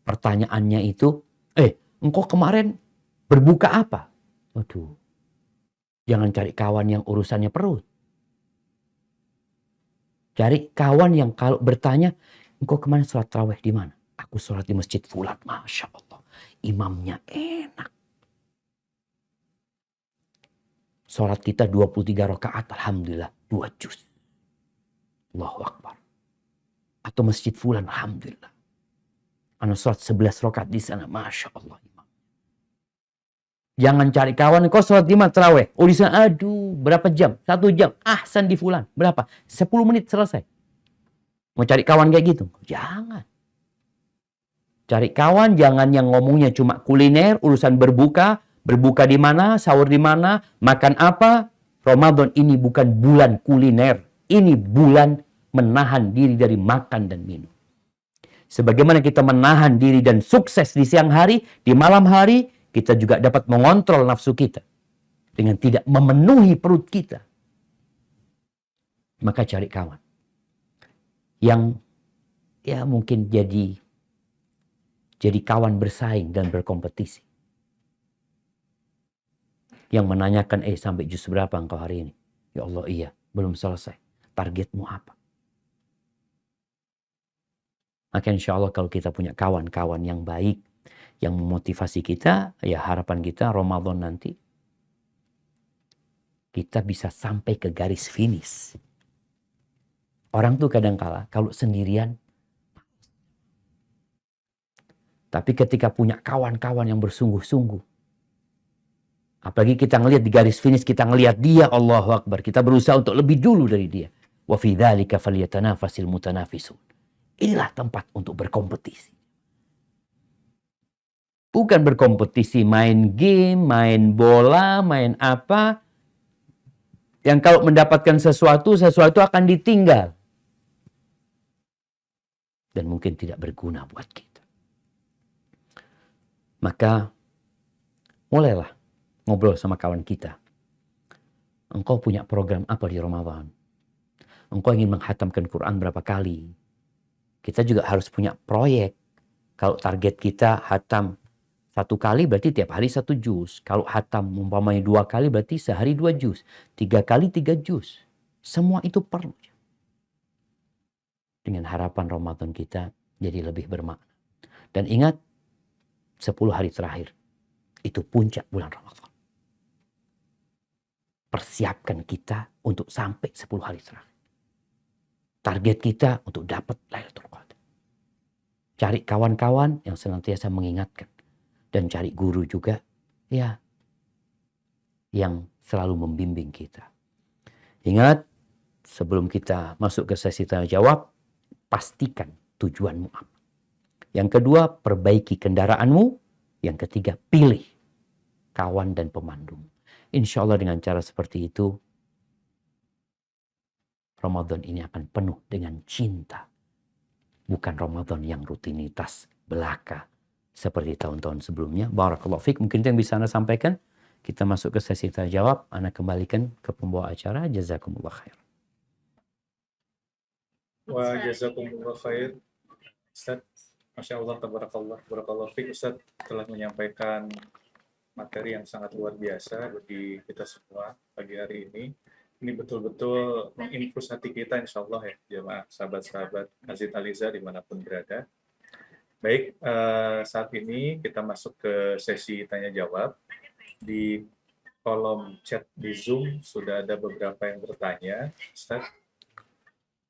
pertanyaannya itu, engkau kemarin berbuka apa? Waduh, jangan cari kawan yang urusannya perut. Cari kawan yang kalau bertanya, engkau kemarin sholat tarawih di mana? Aku sholat di masjid fulan. Masya Allah. Imamnya enak. Sholat kita 23 rakaat. Alhamdulillah. 2 juz. Allahu Akbar. Atau masjid fulan. Alhamdulillah. Ana sholat 11 rakaat di sana. Masya Allah. Jangan cari kawan. Engkau sholat di mana tarawih? Oh di sana. Aduh. Berapa jam? 1 jam. Ahsan di fulan. Berapa? 10 menit selesai. Mau cari kawan kayak gitu? Jangan. Cari kawan jangan yang ngomongnya cuma kuliner, urusan berbuka. Berbuka di mana, sahur di mana, makan apa. Ramadan ini bukan bulan kuliner. Ini bulan menahan diri dari makan dan minum. Sebagaimana kita menahan diri dan sukses di siang hari, di malam hari, kita juga dapat mengontrol nafsu kita. Dengan tidak memenuhi perut kita. Maka cari kawan. Yang ya mungkin jadi kawan bersaing dan berkompetisi. Yang menanyakan, sampai juz berapa engkau hari ini? Ya Allah, iya, belum selesai. Targetmu apa? Maka insya Allah kalau kita punya kawan-kawan yang baik, yang memotivasi kita, ya harapan kita Ramadan nanti, kita bisa sampai ke garis finish. Orang tuh kadang-kala kalau sendirian, tapi ketika punya kawan-kawan yang bersungguh-sungguh, apalagi kita ngelihat di garis finish, kita ngelihat dia, Allahu Akbar, kita berusaha untuk lebih dulu dari dia. Wa fi dzalika falyatanafasil mutanafisun. Inilah tempat untuk berkompetisi. Bukan berkompetisi main game, main bola, main apa. Yang kalau mendapatkan sesuatu akan ditinggal. Dan mungkin tidak berguna buat kita. Maka mulailah ngobrol sama kawan kita. Engkau punya program apa di Ramadan? Engkau ingin menghatamkan Quran berapa kali? Kita juga harus punya proyek. Kalau target kita hatam 1 kali berarti tiap hari 1 juz. Kalau hatam umpamanya 2 kali berarti sehari 2 juz. 3 kali 3 juz. Semua itu perlu. Dengan harapan Ramadan kita jadi lebih bermakna. Dan ingat, 10 hari terakhir itu puncak bulan Ramadan. Persiapkan kita untuk sampai 10 hari terakhir. Target kita untuk dapat Lailatul Qadar. Cari kawan-kawan yang senantiasa mengingatkan. Dan cari guru juga ya yang selalu membimbing kita. Ingat, sebelum kita masuk ke sesi tanya jawab, pastikan tujuanmu apa. Yang kedua, perbaiki kendaraanmu. Yang ketiga, pilih kawan dan pemandu. Insya Allah dengan cara seperti itu, Ramadan ini akan penuh dengan cinta. Bukan Ramadan yang rutinitas belaka seperti tahun-tahun sebelumnya. Barakallahu fiik. Mungkin itu yang bisa Anda sampaikan. Kita masuk ke sesi tanya jawab. Anda kembalikan ke pembawa acara. Jazakumullah khair.
Wa jazakumullah khair. Ustaz, Masya Allah, tabarakallah, barakallahu fiik. Ustaz telah menyampaikan materi yang sangat luar biasa bagi kita semua pagi hari ini. Ini betul-betul menginfus hati kita, insya Allah ya, jemaah sahabat-sahabat Masjid Al-Iza dimanapun berada. Baik, saat ini kita masuk ke sesi tanya jawab. Di kolom chat di Zoom sudah ada beberapa yang bertanya. Ustaz,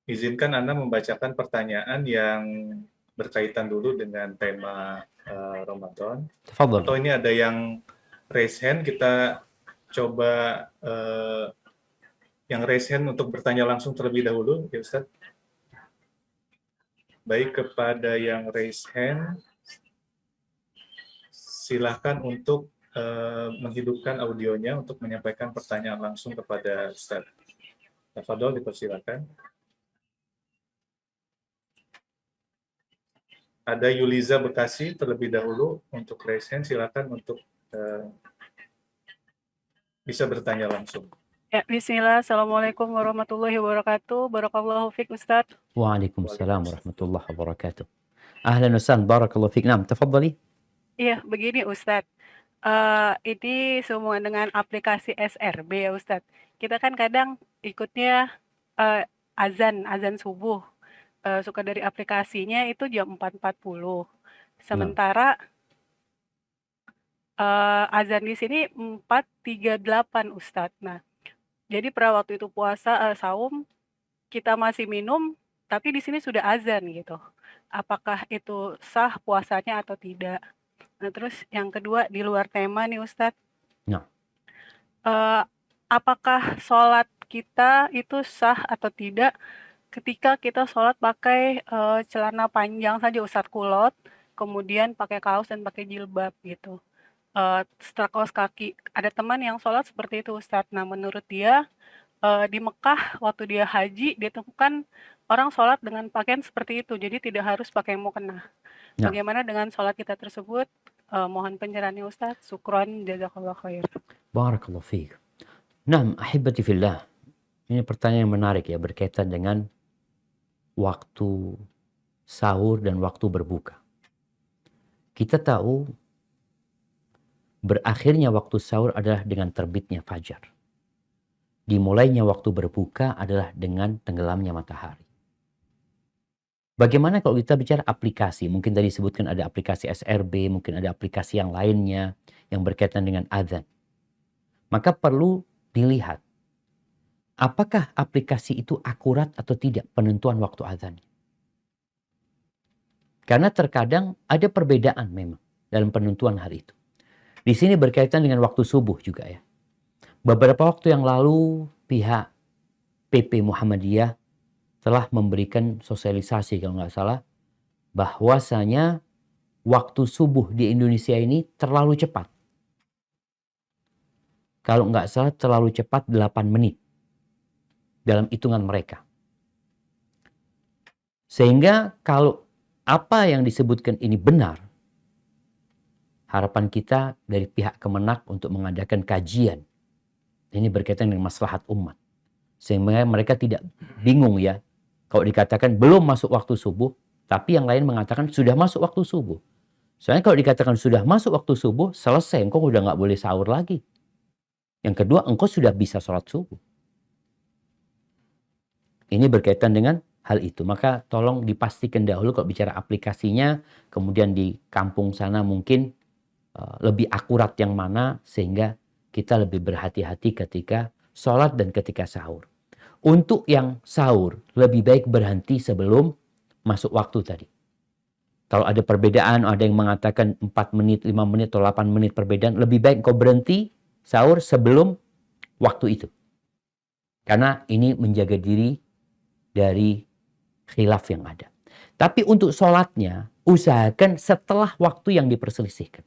izinkan Anda membacakan pertanyaan yang berkaitan dulu dengan tema Ramadan.
تفضل.
Atau ini ada yang raise hand, kita coba yang raise hand untuk bertanya langsung terlebih dahulu, ya Ustaz. Baik, kepada yang raise hand, silahkan untuk menghidupkan audionya untuk menyampaikan pertanyaan langsung kepada Ustaz. Tafadhol, dipersilakan. Ada Yuliza Bekasi terlebih dahulu untuk raise hand, silakan untuk bisa bertanya langsung.
Ya, bismillah. Assalamualaikum warahmatullahi wabarakatuh. Barakallahu fiik Ustaz.
Waalaikumsalam warahmatullahi wabarakatuh. Ahlan wa sahlan, barakallahu fiik. Naam, tafadhali.
Iya, begini Ustaz. Ini sehubungan dengan aplikasi SRB ya Ustaz. Kita kan kadang ikutnya azan subuh. Suka dari aplikasinya itu jam 4.40. Sementara azan di sini 4.38 Ustaz. Nah, jadi pada waktu itu puasa saum kita masih minum, tapi di sini sudah azan gitu. Apakah itu sah puasanya atau tidak? Nah, terus yang kedua di luar tema nih Ustadz.
Nah.
Apakah sholat kita itu sah atau tidak ketika kita sholat pakai celana panjang saja Ustadz, kulot, kemudian pakai kaos dan pakai jilbab gitu. Setelah kaos kaki. Ada teman yang sholat seperti itu Ustadz. Nah, menurut dia di Mekah waktu dia haji dia temukan orang sholat dengan pakaian seperti itu, jadi tidak harus pakai mukena. Bagaimana dengan sholat kita tersebut? Mohon pencerahannya Ustaz. Syukron, jazakallah khair.
Barakallahu fiik. Nah, ahibati fillah. Ini pertanyaan yang menarik ya, berkaitan dengan waktu sahur dan waktu berbuka. Kita tahu berakhirnya waktu sahur adalah dengan terbitnya fajar. Dimulainya waktu berbuka adalah dengan tenggelamnya matahari. Bagaimana kalau kita bicara aplikasi? Mungkin tadi disebutkan ada aplikasi SRB, mungkin ada aplikasi yang lainnya yang berkaitan dengan azan. Maka perlu dilihat, apakah aplikasi itu akurat atau tidak penentuan waktu azan. Karena terkadang ada perbedaan memang dalam penentuan hal itu. Di sini berkaitan dengan waktu subuh juga ya. Beberapa waktu yang lalu pihak PP Muhammadiyah telah memberikan sosialisasi kalau nggak salah bahwasanya waktu subuh di Indonesia ini terlalu cepat. Kalau nggak salah terlalu cepat 8 menit dalam hitungan mereka. Sehingga kalau apa yang disebutkan ini benar, harapan kita dari pihak Kemenak untuk mengadakan kajian. Ini berkaitan dengan maslahat umat. Sehingga mereka tidak bingung ya. Kalau dikatakan belum masuk waktu subuh, tapi yang lain mengatakan sudah masuk waktu subuh. Soalnya kalau dikatakan sudah masuk waktu subuh, selesai. Engkau udah nggak boleh sahur lagi. Yang kedua, engkau sudah bisa sholat subuh. Ini berkaitan dengan hal itu. Maka tolong dipastikan dahulu kalau bicara aplikasinya, kemudian di kampung sana mungkin lebih akurat yang mana, sehingga kita lebih berhati-hati ketika sholat dan ketika sahur. Untuk yang sahur, lebih baik berhenti sebelum masuk waktu tadi. Kalau ada perbedaan, ada yang mengatakan 4 menit, 5 menit, atau 8 menit perbedaan, lebih baik kau berhenti sahur sebelum waktu itu. Karena ini menjaga diri dari khilaf yang ada. Tapi untuk sholatnya, usahakan setelah waktu yang diperselisihkan.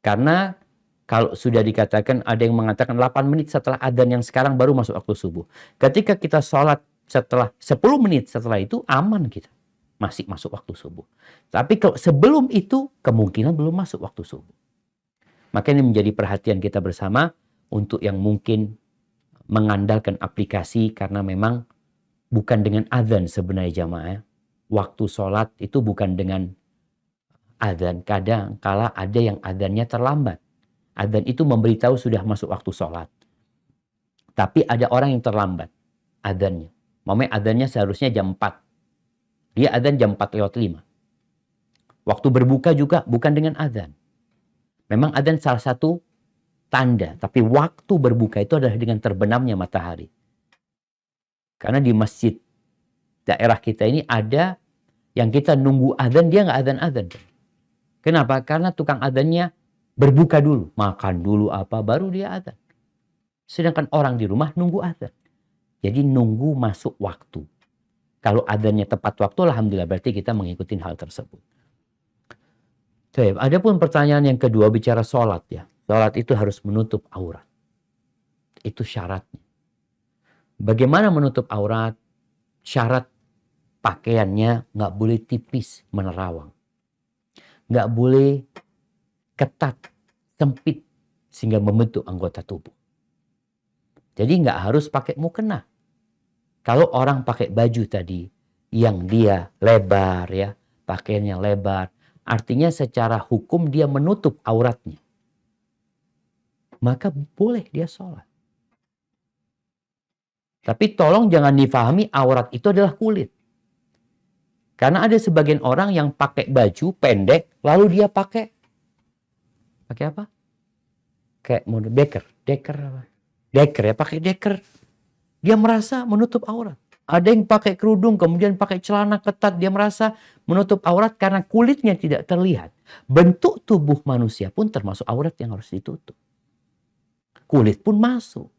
Karena kalau sudah dikatakan ada yang mengatakan 8 menit setelah adzan yang sekarang baru masuk waktu subuh. Ketika kita sholat setelah 10 menit setelah itu aman kita. Masih masuk waktu subuh. Tapi kalau sebelum itu kemungkinan belum masuk waktu subuh. Maka ini menjadi perhatian kita bersama untuk yang mungkin mengandalkan aplikasi karena memang bukan dengan adzan sebenarnya jamaah. Waktu sholat itu bukan dengan adzan. Kadang kala ada yang adzannya terlambat. Adzan itu memberitahu sudah masuk waktu sholat. Tapi ada orang yang terlambat adzannya. Mamanya adzannya seharusnya jam 4. Dia adzan jam 4:05. Waktu berbuka juga bukan dengan adzan. Memang adzan salah satu tanda. Tapi waktu berbuka itu adalah dengan terbenamnya matahari. Karena di masjid daerah kita ini ada yang kita nunggu azan, dia nggak azan-azan. Kenapa? Karena tukang azannya berbuka dulu, makan dulu apa, baru dia azan. Sedangkan orang di rumah nunggu azan. Jadi nunggu masuk waktu. Kalau azannya tepat waktu, alhamdulillah berarti kita mengikuti hal tersebut. Ada pun pertanyaan yang kedua bicara sholat ya. Sholat itu harus menutup aurat. Itu syaratnya. Bagaimana menutup aurat? Syarat pakaiannya nggak boleh tipis menerawang. Nggak boleh ketat, sempit, sehingga membentuk anggota tubuh. Jadi nggak harus pakai mukena. Kalau orang pakai baju tadi, yang dia lebar ya, pakaiannya lebar, artinya secara hukum dia menutup auratnya. Maka boleh dia sholat. Tapi tolong jangan difahami aurat itu adalah kulit. Karena ada sebagian orang yang pakai baju pendek, lalu dia pakai apa? Kayak model deker ya, pakai deker. Dia merasa menutup aurat. Ada yang pakai kerudung, kemudian pakai celana ketat, dia merasa menutup aurat karena kulitnya tidak terlihat. Bentuk tubuh manusia pun termasuk aurat yang harus ditutup. Kulit pun masuk.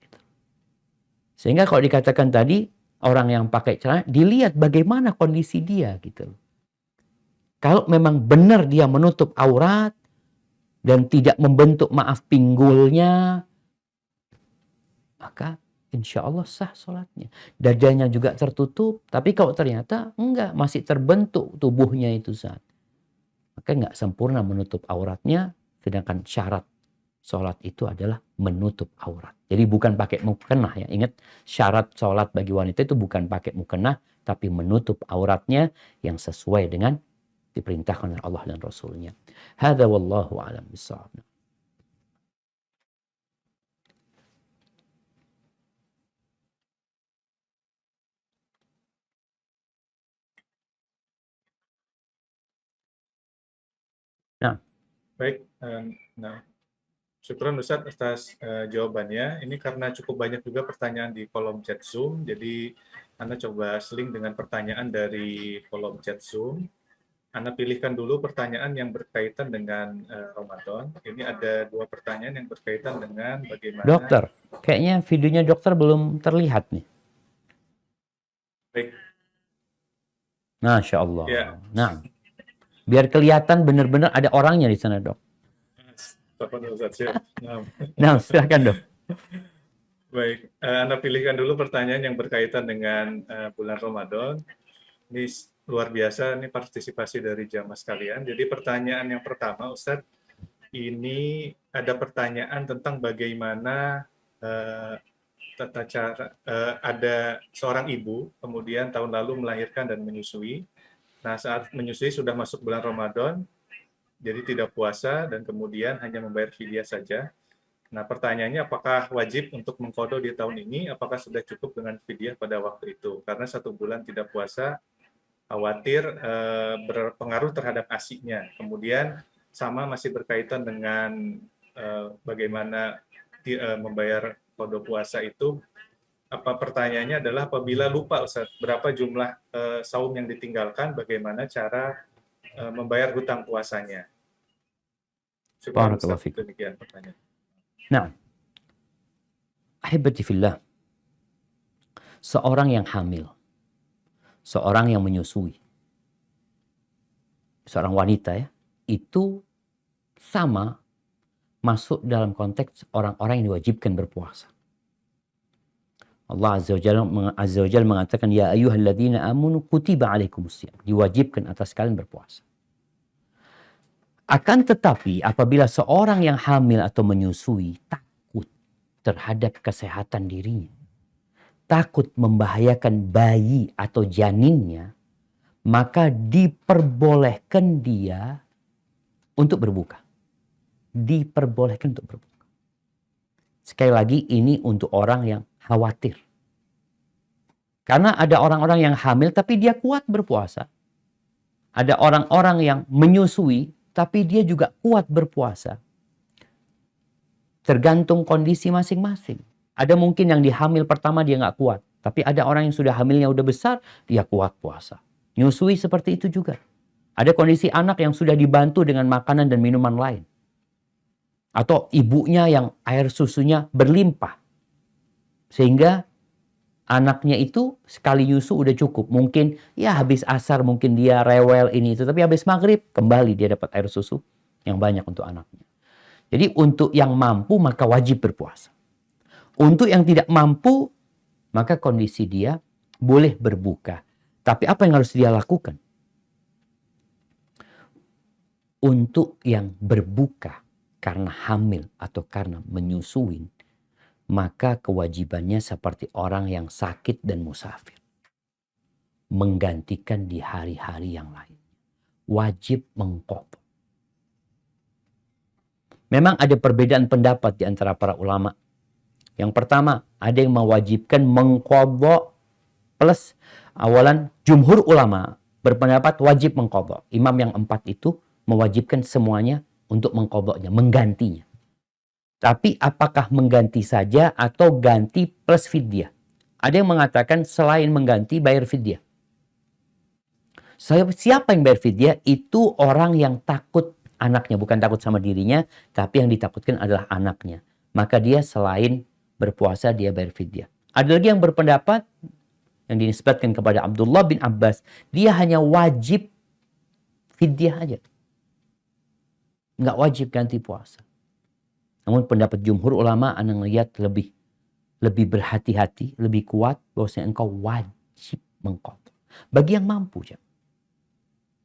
Sehingga kalau dikatakan tadi, orang yang pakai celana, dilihat bagaimana kondisi dia gitu. Kalau memang benar dia menutup aurat dan tidak membentuk pinggulnya, maka insya Allah sah sholatnya. Dadanya juga tertutup, tapi kalau ternyata enggak, masih terbentuk tubuhnya itu saat, maka enggak sempurna menutup auratnya, sedangkan syarat sholat itu adalah menutup aurat. Jadi bukan pakai mukena ya. Ingat, syarat sholat bagi wanita itu bukan pakai mukena, tapi menutup auratnya yang sesuai dengan diperintahkan oleh Allah dan Rasulnya. Hadza wallahu a'lam bishawab. Nah,
Baik, syukran Ustadz atas jawabannya. Ini karena cukup banyak juga pertanyaan di kolom chat Zoom, jadi Anda coba seling dengan pertanyaan dari kolom chat Zoom. Anda pilihkan dulu pertanyaan yang berkaitan dengan Ramadan. Ini ada 2 pertanyaan yang berkaitan dengan bagaimana...
Dokter, kayaknya videonya dokter belum terlihat nih.
Baik.
Masya Allah.
Ya.
Nah, biar kelihatan benar-benar ada orangnya di sana, Dok. Nah, silakan, Dok.
Baik, Anda pilihkan dulu pertanyaan yang berkaitan dengan bulan Ramadan. Ini luar biasa, ini partisipasi dari jamaah sekalian. Jadi pertanyaan yang pertama, Ustadz, ini ada pertanyaan tentang bagaimana tata cara, ada seorang ibu, kemudian tahun lalu melahirkan dan menyusui. Nah, saat menyusui sudah masuk bulan Ramadan, jadi tidak puasa dan kemudian hanya membayar fidyah saja. Nah, pertanyaannya apakah wajib untuk mengqadha di tahun ini? Apakah sudah cukup dengan fidyah pada waktu itu? Karena 1 bulan tidak puasa, khawatir berpengaruh terhadap ASI-nya. Kemudian sama masih berkaitan dengan bagaimana membayar qadha puasa itu. Apa pertanyaannya adalah apabila lupa Ustaz, berapa jumlah saum yang ditinggalkan, bagaimana cara membayar hutang puasanya?
Barakallahu fikum.
Demikian pertanyaan.
Nah, ahibati fillah, seorang yang hamil, seorang yang menyusui, seorang wanita ya, itu sama masuk dalam konteks orang-orang yang diwajibkan berpuasa. Allah Azza wa Jalla mengatakan, ya ayyuhalladzina amanu kutiba alaikumusiyam, diwajibkan atas kalian berpuasa. Akan tetapi apabila seorang yang hamil atau menyusui takut terhadap kesehatan dirinya, takut membahayakan bayi atau janinnya, maka diperbolehkan dia untuk berbuka. Diperbolehkan untuk berbuka. Sekali lagi, ini untuk orang yang khawatir. Karena ada orang-orang yang hamil tapi dia kuat berpuasa. Ada orang-orang yang menyusui tapi dia juga kuat berpuasa. Tergantung kondisi masing-masing. Ada mungkin yang di hamil pertama dia nggak kuat. Tapi ada orang yang sudah hamilnya udah besar, dia kuat puasa. Nyusui seperti itu juga. Ada kondisi anak yang sudah dibantu dengan makanan dan minuman lain. Atau ibunya yang air susunya berlimpah. Sehingga anaknya itu sekali nyusu udah cukup. Mungkin ya habis asar mungkin dia rewel ini itu. Tapi habis maghrib kembali dia dapat air susu yang banyak untuk anaknya. Jadi untuk yang mampu maka wajib berpuasa. Untuk yang tidak mampu maka kondisi dia boleh berbuka. Tapi apa yang harus dia lakukan? Untuk yang berbuka karena hamil atau karena menyusui, maka kewajibannya seperti orang yang sakit dan musafir. Menggantikan di hari-hari yang lain. Wajib mengqadha. Memang ada perbedaan pendapat di antara para ulama. Yang pertama, ada yang mewajibkan mengqadha plus awalan jumhur ulama berpendapat wajib mengqadha. Imam yang 4 itu mewajibkan semuanya untuk mengqadhanya, menggantinya. Tapi apakah mengganti saja atau ganti plus fidyah? Ada yang mengatakan selain mengganti bayar fidyah. Siapa yang bayar fidyah? Itu orang yang takut anaknya, bukan takut sama dirinya, tapi yang ditakutkan adalah anaknya. Maka dia selain berpuasa dia bayar fidyah. Ada lagi yang berpendapat yang dinisbatkan kepada Abdullah bin Abbas, dia hanya wajib fidyah aja. Nggak wajib ganti puasa. Namun pendapat jumhur ulama ana ngelihat lebih berhati-hati, lebih kuat bahwasanya engkau wajib mengqadha. Bagi yang mampu ya.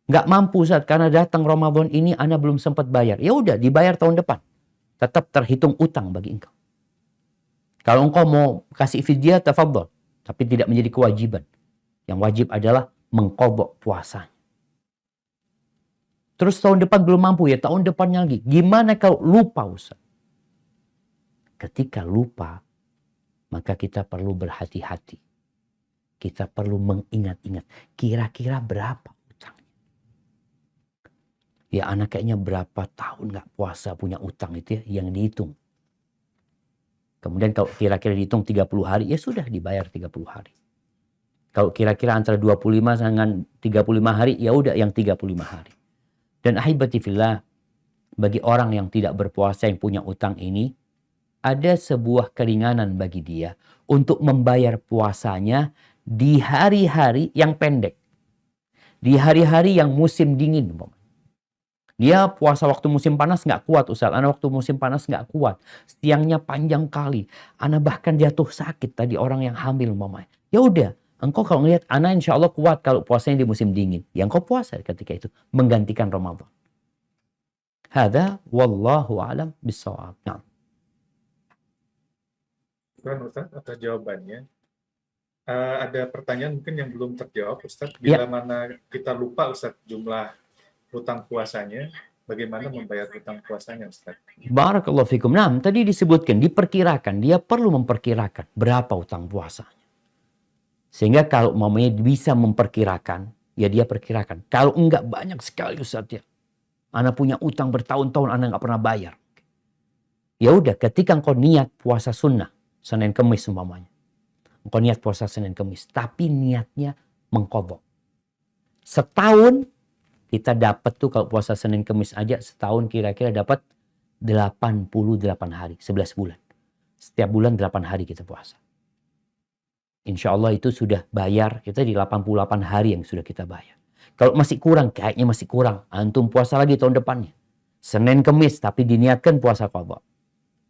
Nggak mampu saat karena datang Ramadan ini ana belum sempat bayar. Ya udah dibayar tahun depan. Tetap terhitung utang bagi engkau. Kalau engkau mau kasih fidyah tafadhol, tapi tidak menjadi kewajiban. Yang wajib adalah mengqadha puasanya. Terus tahun depan belum mampu ya, tahun depannya lagi. Gimana kalau lupa Ustaz? Ketika lupa, maka kita perlu berhati-hati. Kita perlu mengingat-ingat. Kira-kira berapa utangnya? Ya anak kayaknya berapa tahun nggak puasa punya utang itu ya, yang dihitung. Kemudian kalau kira-kira dihitung 30 hari, ya sudah dibayar 30 hari. Kalau kira-kira antara 25 dengan 35 hari, ya udah yang 35 hari. Dan ahibati fillah, bagi orang yang tidak berpuasa yang punya utang ini, ada sebuah keringanan bagi dia untuk membayar puasanya di hari-hari yang pendek. Di hari-hari yang musim dingin. Dia puasa waktu musim panas nggak kuat Ustaz. Ana waktu musim panas nggak kuat. Siangnya panjang kali. Ana bahkan jatuh sakit tadi orang yang hamil mamanya. Ya udah. Engkau kalau ngelihat ana insya Allah kuat kalau puasanya di musim dingin. Ya engkau puasa ketika itu. Menggantikan Ramadan. Hada wallahu a'lam bissawab. Nah.
Syukran Ustaz atas jawabannya. Ada pertanyaan mungkin yang belum terjawab Ustaz. Bila mana kita lupa Ustaz jumlah hutang puasanya, bagaimana membayar hutang puasanya Ustaz?
Barakallahu fikum. Nah, tadi disebutkan, diperkirakan. Dia perlu memperkirakan berapa hutang puasanya. Sehingga kalau mamanya bisa memperkirakan, ya dia perkirakan. Kalau enggak banyak sekali Ustaz ya. Ana punya utang bertahun-tahun, ana enggak pernah bayar. Ya udah, ketika engkau niat puasa sunnah, Senin Kemis umpamanya. Engkau niat puasa Senin Kemis, tapi niatnya mengqadha. Setahun kita dapat tuh kalau puasa Senin Kemis aja setahun kira-kira dapat 88 hari, 11 bulan. Setiap bulan 8 hari kita puasa. Insya Allah itu sudah bayar, kita di 88 hari yang sudah kita bayar. Kalau masih kurang, kayaknya masih kurang. Antum puasa lagi tahun depannya. Senin Kemis, tapi diniatkan puasa qadha.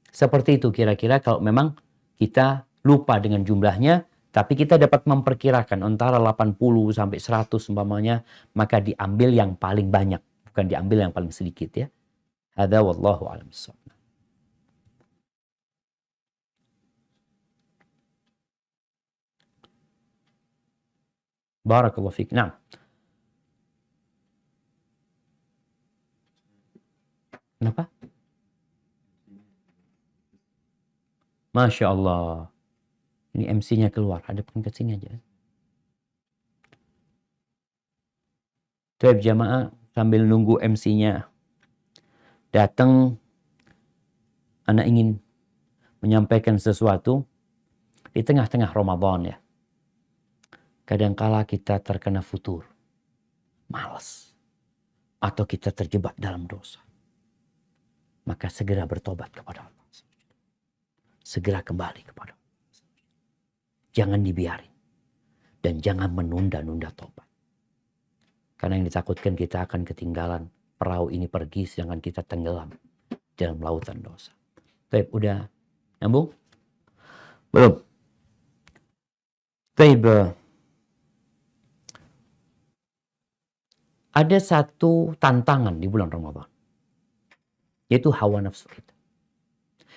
Seperti itu kira-kira kalau memang kita lupa dengan jumlahnya, tapi kita dapat memperkirakan antara 80 sampai 100 umpamanya, maka diambil yang paling banyak, bukan diambil yang paling sedikit ya. Hadza wallahu a'lam bissawab. Barakallahu fiik. Nah. Kenapa? Masya Allah. Ini MC-nya keluar. Hadapkan ke sini aja. Tuh jamaah sambil nunggu MC-nya datang. Ana ingin menyampaikan sesuatu di tengah-tengah Ramadan ya. Kadangkala kita terkena futur, malas, atau kita terjebak dalam dosa. Maka segera bertobat kepada Allah. Segera kembali kepada Allah. Jangan dibiarin. Dan jangan menunda-nunda tobat. Karena yang ditakutkan kita akan ketinggalan. Perahu ini pergi sedangkan kita tenggelam dalam lautan dosa. Taib, udah nyambung? Belum? Taib, ada satu tantangan di bulan Ramadan. Yaitu hawa nafsu kita.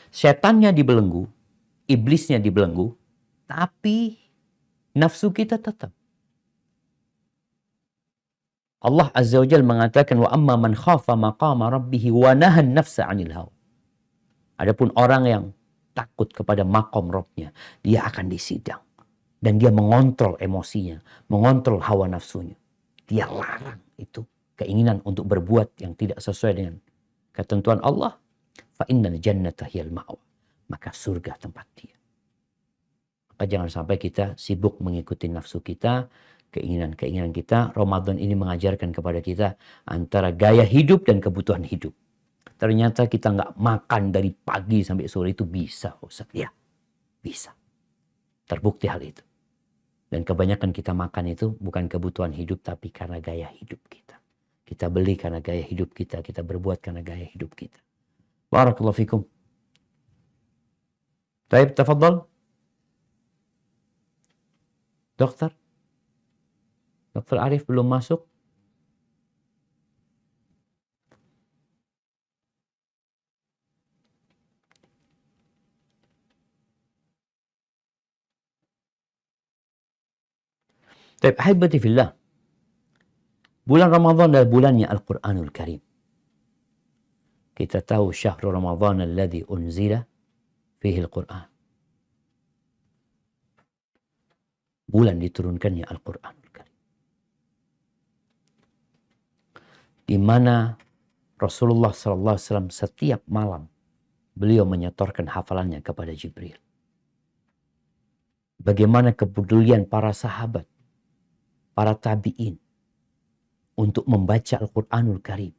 Setannya dibelenggu, iblisnya dibelenggu, tapi nafsu kita tetap. Allah Azza wa Jalla mengatakan, wa amma man khafa maqama rabbih wa nahan nafsa 'anil hawa. Adapun orang yang takut kepada maqam Rabbnya, dia akan disidang dan dia mengontrol emosinya, mengontrol hawa nafsunya. Dia larang itu keinginan untuk berbuat yang tidak sesuai dengan ketentuan Allah. Fa innal jannata hiyal ma'wa. Maka surga tempat dia. Maka jangan sampai kita sibuk mengikuti nafsu kita, keinginan-keinginan kita. Ramadan ini mengajarkan kepada kita antara gaya hidup dan kebutuhan hidup. Ternyata kita nggak makan dari pagi sampai sore itu bisa, Ustaz. Ya, bisa. Terbukti hal itu. Dan kebanyakan kita makan itu bukan kebutuhan hidup, tapi karena gaya hidup kita. Kita beli karena gaya hidup kita. Kita berbuat karena gaya hidup kita. Barakallahu fikum. Baik, tafadhal. Dokter Arif belum masuk. Baik, ahibati fillah. Bulan Ramadan adalah bulannya Al-Quranul Karim. Kita tahu syahrul Ramadan alladhi unzila fihi Al-Quran. Bulan diturunkannya Al-Quranul Karim. Di mana Rasulullah SAW setiap malam beliau menyetorkan hafalannya kepada Jibril. Bagaimana kepedulian para sahabat, para tabi'in untuk membaca Al-Quranul Karim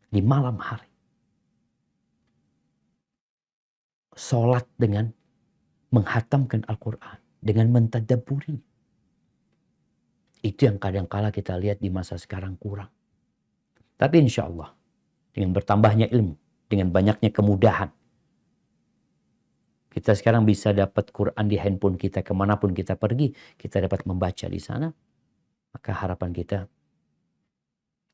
di malam hari. Salat dengan menghatamkan Al-Quran, dengan mentadabburi. Itu yang kadang-kala kita lihat di masa sekarang kurang. Tapi insya Allah, dengan bertambahnya ilmu, dengan banyaknya kemudahan, kita sekarang bisa dapat Quran di handphone kita, kemanapun kita pergi, kita dapat membaca di sana. Maka harapan kita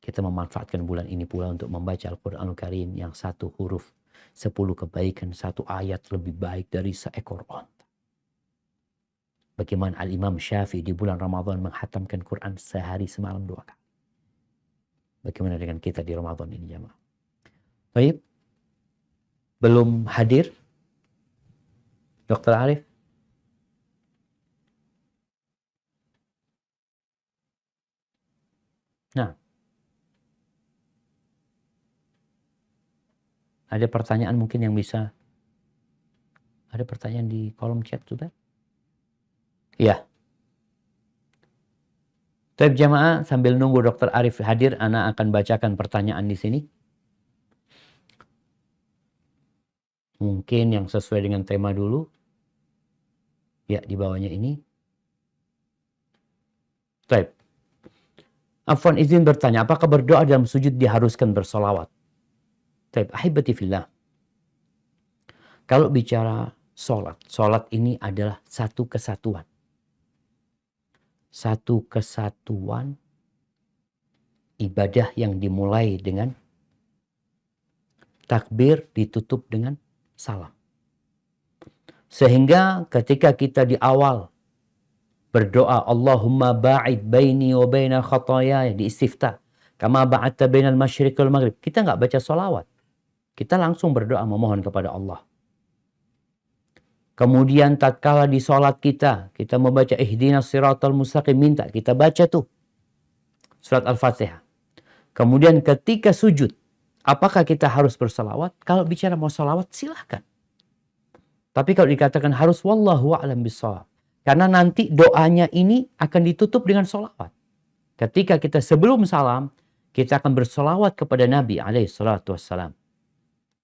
memanfaatkan bulan ini pula untuk membaca Al-Quranul Karim yang satu huruf, 10 kebaikan, satu ayat lebih baik dari seekor onta. Bagaimana Al-Imam Syafi'i di bulan Ramadan menghatamkan Quran sehari semalam 2 kali. Bagaimana dengan kita di Ramadan ini, jamaah? Baik. Belum hadir Dr. Arif? Nah, ada pertanyaan mungkin yang bisa, ada pertanyaan di kolom chat sudah? Iya. Baik jamaah, sambil nunggu Dr. Arif hadir, ana akan bacakan pertanyaan di sini. Mungkin yang sesuai dengan tema dulu. Ya, di bawahnya ini. Baik. Afwan, izin bertanya, apakah berdoa dalam sujud diharuskan bersolawat? Baik, ahibati fillah. Kalau bicara solat ini adalah satu kesatuan. Satu kesatuan ibadah yang dimulai dengan takbir ditutup dengan salam. Sehingga ketika kita di awal berdoa Allahumma ba'id baini wa baina khatayaya di istiftah kama ba'adta bainal masyriq wal maghrib, kita nggak baca sholawat, kita langsung berdoa memohon kepada Allah. Kemudian tatkala di sholat kita membaca ihdinas siratal mustaqim, minta kita baca tuh surat Al-Fatihah. Kemudian ketika sujud, apakah kita harus bersalawat? Kalau bicara mau salawat silahkan. Tapi kalau dikatakan harus wallahu a'lam bishawab. Karena nanti doanya ini akan ditutup dengan sholawat. Ketika kita sebelum salam, kita akan bersolawat kepada Nabi SAW.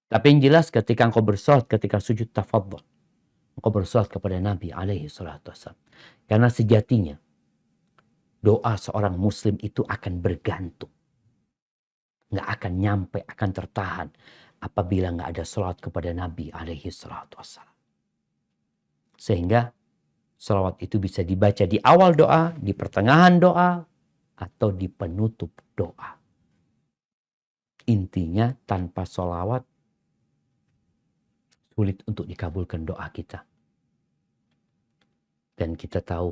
Tapi yang jelas ketika engkau bersolat ketika sujud tafadhol, engkau bersolat kepada Nabi SAW. Karena sejatinya doa seorang muslim itu akan bergantung. Nggak akan nyampe, akan tertahan apabila nggak ada sholat kepada Nabi SAW. Sehingga sholawat itu bisa dibaca di awal doa, di pertengahan doa, atau di penutup doa. Intinya tanpa sholawat sulit untuk dikabulkan doa kita. Dan kita tahu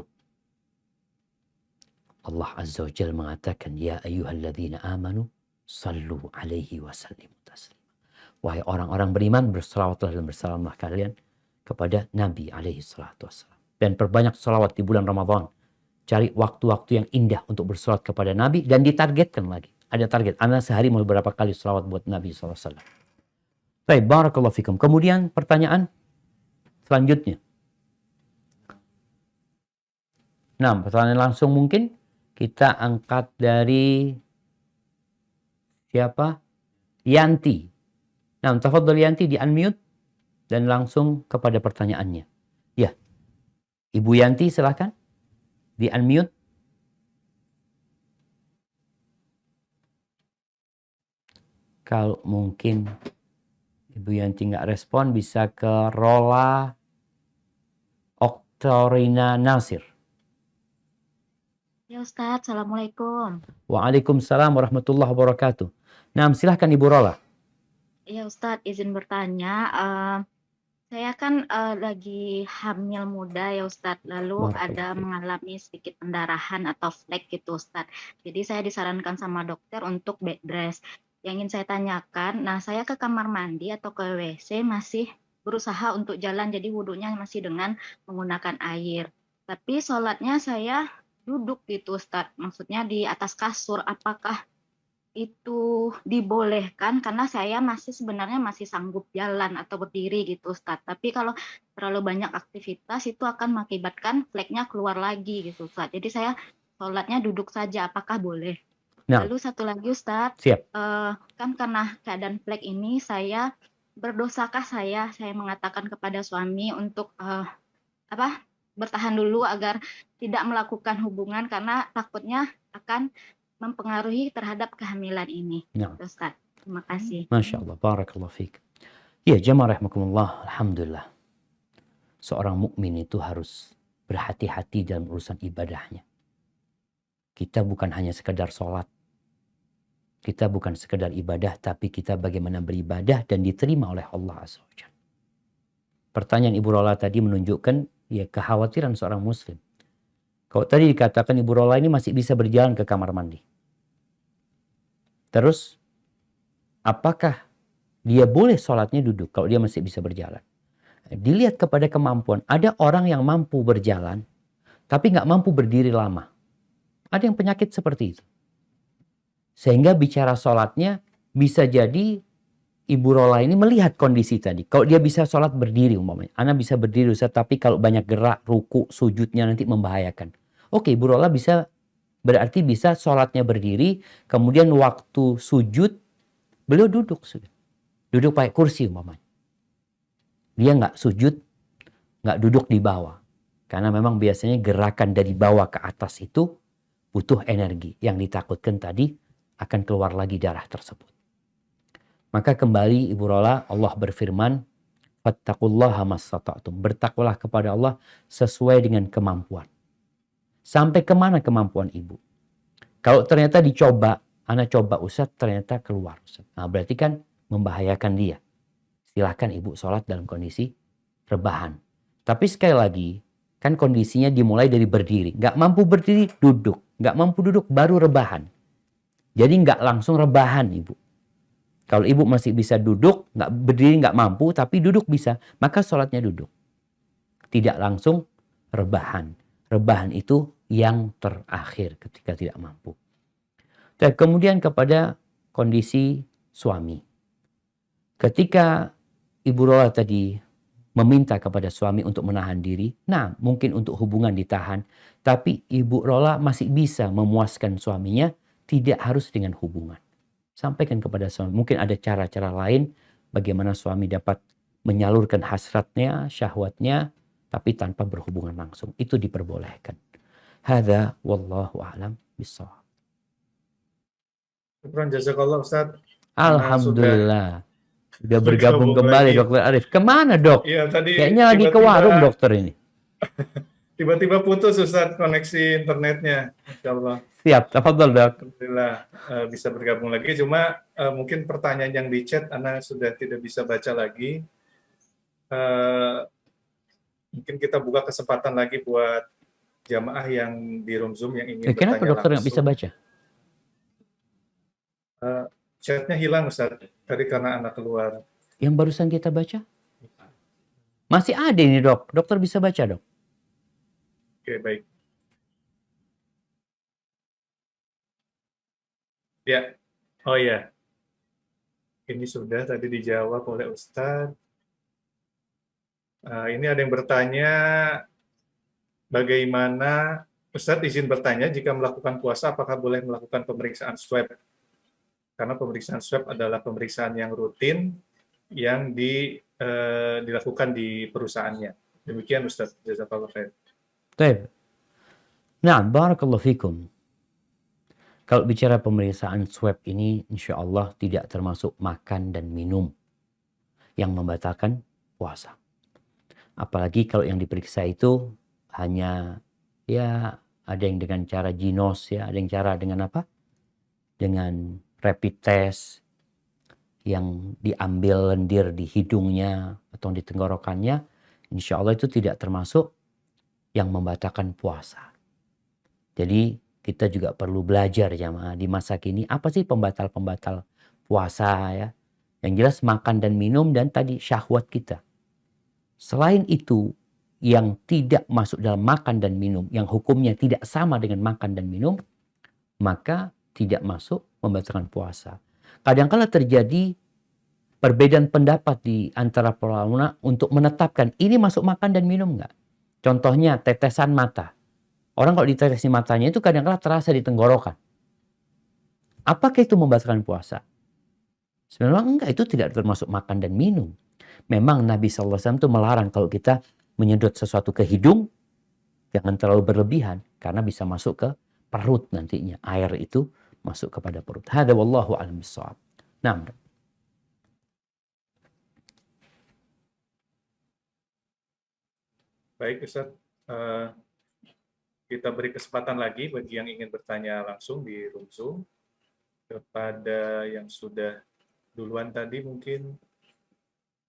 Allah Azza wa Jalla mengatakan, ya ayyuhalladzina amanu sallu alaihi wa sallimu taslima. Wahai orang-orang beriman, berselawatlah dan bersalamlah kalian kepada Nabi alaihi salatu wassalam. Dan perbanyak selawat di bulan Ramadan. Cari waktu-waktu yang indah untuk berselawat kepada Nabi dan ditargetkan lagi. Ada target. Anda sehari mau berapa kali selawat buat Nabi SAW. Baik, barakallahu fikum. Kemudian pertanyaan selanjutnya. Nah, pertanyaan langsung mungkin kita angkat dari siapa? Yanti. Nah, tafadhol Yanti di unmute dan langsung kepada pertanyaannya. Ya, Ibu Yanti silakan di unmute. Kalau mungkin Ibu Yanti nggak respon, bisa ke Rola Oktorina Nasir.
Ya Ustadz, Assalamualaikum.
Waalaikumsalam warahmatullahi wabarakatuh. Nah, silahkan Ibu Rola.
Ya Ustadz, izin bertanya. Saya kan lagi hamil muda ya Ustadz. Lalu ada mengalami sedikit pendarahan atau flek gitu Ustadz. Jadi saya disarankan sama dokter untuk bed rest. Yang ingin saya tanyakan, nah saya ke kamar mandi atau ke WC masih berusaha untuk jalan. Jadi wudhunya masih dengan menggunakan air. Tapi sholatnya saya duduk gitu Ustadz, maksudnya di atas kasur. Apakah itu dibolehkan? Karena saya sebenarnya masih sanggup jalan atau berdiri gitu Ustadz. Tapi kalau terlalu banyak aktivitas itu akan mengakibatkan fleknya keluar lagi gitu Ustadz. Jadi saya sholatnya duduk saja, apakah boleh?
Nah,
Lalu satu lagi Ustadz,
siap.
kan karena keadaan flek ini saya berdosakah saya mengatakan kepada suami untuk bertahan dulu agar tidak melakukan hubungan karena takutnya akan mempengaruhi terhadap kehamilan ini.
Nah.
Ustaz, terima kasih.
Masya Allah, barakallahu fiik. Ya, jamaah rahimakumullah, alhamdulillah. Seorang mukmin itu harus berhati-hati dalam urusan ibadahnya. Kita bukan hanya sekedar sholat. Kita bukan sekedar ibadah, tapi kita bagaimana beribadah dan diterima oleh Allah Azza wa Jalla. Pertanyaan Ibu Rola tadi menunjukkan ya kekhawatiran seorang muslim. Kalau tadi dikatakan Ibu Rola ini masih bisa berjalan ke kamar mandi. Terus, apakah dia boleh sholatnya duduk kalau dia masih bisa berjalan? Dilihat kepada kemampuan. Ada orang yang mampu berjalan, tapi nggak mampu berdiri lama. Ada yang penyakit seperti itu. Sehingga bicara sholatnya bisa jadi Ibu Rola ini melihat kondisi tadi. Kalau dia bisa sholat berdiri umpamanya. Ana bisa berdiri Ustaz, tapi kalau banyak gerak, ruku, sujudnya nanti membahayakan. Oke, Ibu Rola berarti bisa sholatnya berdiri. Kemudian waktu sujud, beliau duduk. Duduk pakai kursi umpamanya. Dia nggak sujud, nggak duduk di bawah. Karena memang biasanya gerakan dari bawah ke atas itu butuh energi. Yang ditakutkan tadi akan keluar lagi darah tersebut. Maka kembali Ibu Rola, Allah berfirman, fattaqullaha mastata'tum. Bertakwalah kepada Allah sesuai dengan kemampuan. Sampai kemana kemampuan Ibu? Kalau ternyata dicoba, Ana coba Ustaz, ternyata keluar Ustaz. Nah, berarti kan membahayakan dia. Silahkan Ibu sholat dalam kondisi rebahan. Tapi sekali lagi, kan kondisinya dimulai dari berdiri. Nggak mampu berdiri, duduk. Nggak mampu duduk, baru rebahan. Jadi nggak langsung rebahan Ibu. Kalau Ibu masih bisa duduk, nggak berdiri nggak mampu, tapi duduk bisa, maka sholatnya duduk. Tidak langsung rebahan. Rebahan itu yang terakhir ketika tidak mampu. Dan kemudian kepada kondisi suami. Ketika Ibu Rola tadi meminta kepada suami untuk menahan diri. Nah, mungkin untuk hubungan ditahan, tapi Ibu Rola masih bisa memuaskan suaminya, tidak harus dengan hubungan. Sampaikan kepada suami, mungkin ada cara-cara lain bagaimana suami dapat menyalurkan hasratnya, syahwatnya, tapi tanpa berhubungan langsung. Itu diperbolehkan. Hadza wallahu a'lam bishawab.
Syukran jazakallah Ustaz.
Alhamdulillah. Sudah bergabung
bergabung
kembali
lagi.
Dr. Arif. Kemana dok?
Iya, tadi
Kayaknya lagi ke
tiba-tiba-
warung dokter ini.
Tiba-tiba putus Ustaz koneksi internetnya. Insyaallah.
Siap, tafadhol dok.
Alhamdulillah bisa bergabung lagi. Cuma mungkin pertanyaan yang di chat Ana sudah tidak bisa baca lagi. Mungkin kita buka kesempatan lagi buat jamaah yang di room Zoom yang ingin
Kenapa
bertanya
dokter nggak bisa
langsung.
baca?
Chatnya hilang Ustaz tadi karena Ana keluar.
Yang barusan kita baca? Masih ada ini dok. Dokter bisa baca dok.
Oke, baik. Ya, oh ya. Ini sudah tadi dijawab oleh Ustadz. Ini ada yang bertanya, bagaimana, Ustadz izin bertanya, jika melakukan puasa, apakah boleh melakukan pemeriksaan swab? Karena pemeriksaan swab adalah pemeriksaan yang rutin, yang dilakukan di perusahaannya. Demikian Ustadz. Jazakallah khair.
Baik. Nah, barakallahu fikum. Kalau bicara pemeriksaan swab ini, insya Allah tidak termasuk makan dan minum yang membatalkan puasa. Apalagi kalau yang diperiksa itu hanya ya ada yang dengan cara ginos, ya ada yang cara dengan apa? Dengan rapid test yang diambil lendir di hidungnya atau di tenggorokannya, insya Allah itu tidak termasuk yang membatalkan puasa. Jadi kita juga perlu belajar jamaah di masa kini apa sih pembatal-pembatal puasa ya. Yang jelas makan dan minum dan tadi syahwat kita. Selain itu yang tidak masuk dalam makan dan minum, yang hukumnya tidak sama dengan makan dan minum, maka tidak masuk membatalkan puasa. Kadang-kala terjadi perbedaan pendapat di antara para ulama untuk menetapkan ini masuk makan dan minum enggak. Contohnya tetesan mata. Orang kalau ditetesi matanya itu kadang-kala terasa di tenggorokan. Apakah itu membatalkan puasa? Sebenarnya enggak, itu tidak termasuk makan dan minum. Memang Nabi SAW itu melarang kalau kita menyedot sesuatu ke hidung, jangan terlalu berlebihan, karena bisa masuk ke perut nantinya. Air itu masuk kepada perut. Hada wallahu a'lam bishawab. Nah,
Baik Ustaz, kita beri kesempatan lagi bagi yang ingin bertanya langsung di room Zoom. Kepada yang sudah duluan tadi mungkin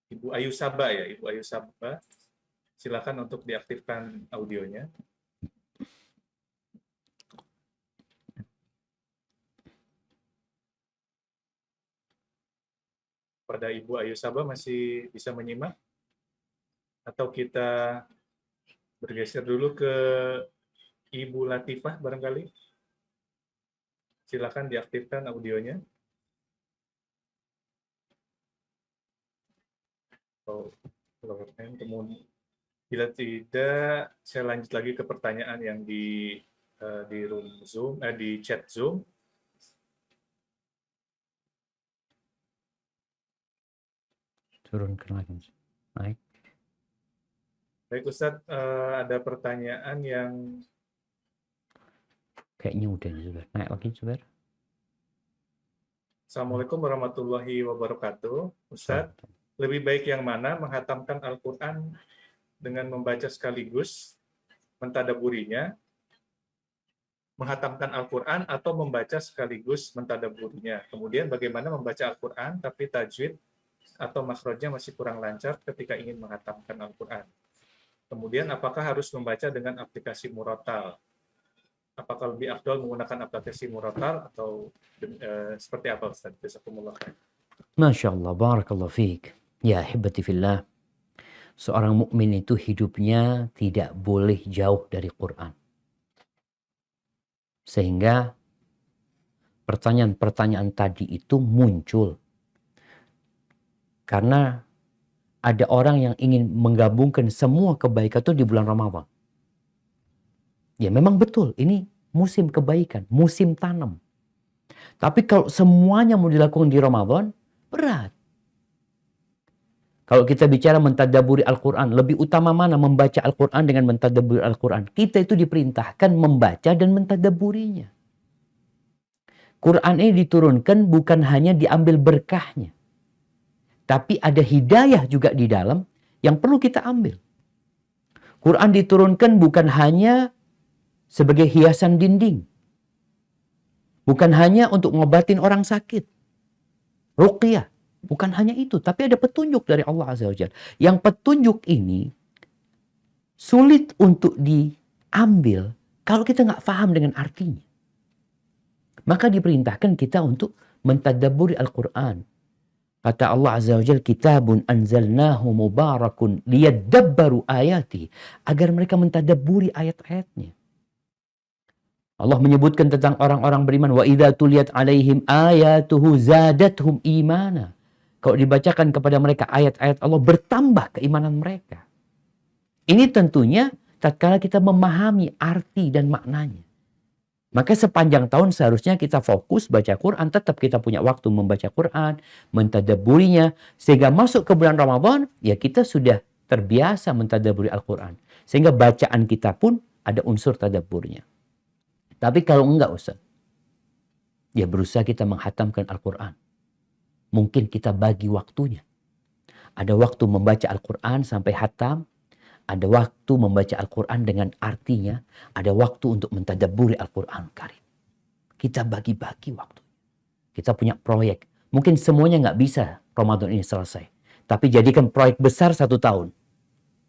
Ibu Ayu Sabah ya, Ibu Ayu Sabah. Silakan untuk diaktifkan audionya. Pada Ibu Ayu Sabah masih bisa menyimak? Atau kita bergeser dulu ke Ibu Latifah barangkali? Silakan diaktifkan audionya. Oh, kemudian bila tidak, saya lanjut lagi ke pertanyaan yang di room Zoom, di chat Zoom.
turunkan lagi. Naik.
Baik Ustadz, ada pertanyaan yang
Kayaknya udah nih, Zubair. Naik lagi, Zubair.
Assalamualaikum warahmatullahi wabarakatuh. Ustadz, lebih baik yang mana menghatamkan Al-Quran dengan membaca sekaligus mentadaburinya, menghatamkan Al-Quran atau membaca sekaligus mentadaburinya. Kemudian bagaimana membaca Al-Quran tapi tajwid atau makhrajnya masih kurang lancar ketika ingin menghatamkan Al-Quran. Kemudian apakah harus membaca dengan aplikasi Murattal? Apakah lebih afdal menggunakan aplikasi Murattal atau seperti apa Ustaz? Jazakumullah khair.
Masya Allah, barakallahu fiik. Ya hibati fillah. Seorang mukmin itu hidupnya tidak boleh jauh dari Quran. Sehingga pertanyaan-pertanyaan tadi itu muncul. Karena ada orang yang ingin menggabungkan semua kebaikan itu di bulan Ramadan. Ya memang betul, ini musim kebaikan, musim tanam. Tapi kalau semuanya mau dilakukan di Ramadan, berat. Kalau kita bicara mentadabburi Al-Quran, lebih utama mana membaca Al-Quran dengan mentadabburi Al-Quran? Kita itu diperintahkan membaca dan mentadabburinya. Quran ini diturunkan bukan hanya diambil berkahnya, tapi ada hidayah juga di dalam yang perlu kita ambil. Quran diturunkan bukan hanya sebagai hiasan dinding, bukan hanya untuk ngobatin orang sakit, ruqyah. Bukan hanya itu, tapi ada petunjuk dari Allah Azza wa Jalla. Yang petunjuk ini sulit untuk diambil kalau kita nggak paham dengan artinya. Maka diperintahkan kita untuk mentadabburi Al-Quran. Kata Allah Azza wa Jalla, kitabun anzalnahu mubarakun liyadabbaru ayati. Agar mereka mentadabburi ayat-ayatnya. Allah menyebutkan tentang orang-orang beriman, wa idza tuliyat alaihim ayatuhu zadathum imana. Kalau dibacakan kepada mereka ayat-ayat Allah, bertambah keimanan mereka. Ini tentunya tatkala kita memahami arti dan maknanya. Maka sepanjang tahun seharusnya kita fokus baca Quran, tetap kita punya waktu membaca Quran, mentadabburinya, sehingga masuk ke bulan Ramadan, ya kita sudah terbiasa mentadabburi Al-Quran. Sehingga bacaan kita pun ada unsur tadabburnya. Tapi kalau enggak Ustaz, ya berusaha kita menghatamkan Al-Quran. Mungkin kita bagi waktunya. Ada waktu membaca Al-Quran sampai hatam. Ada waktu membaca Al-Quran dengan artinya. Ada waktu untuk mentadabburi Al-Quran Karim. Kita bagi-bagi waktu. Kita punya proyek. Mungkin semuanya nggak bisa Ramadan ini selesai. Tapi jadikan proyek besar 1 tahun.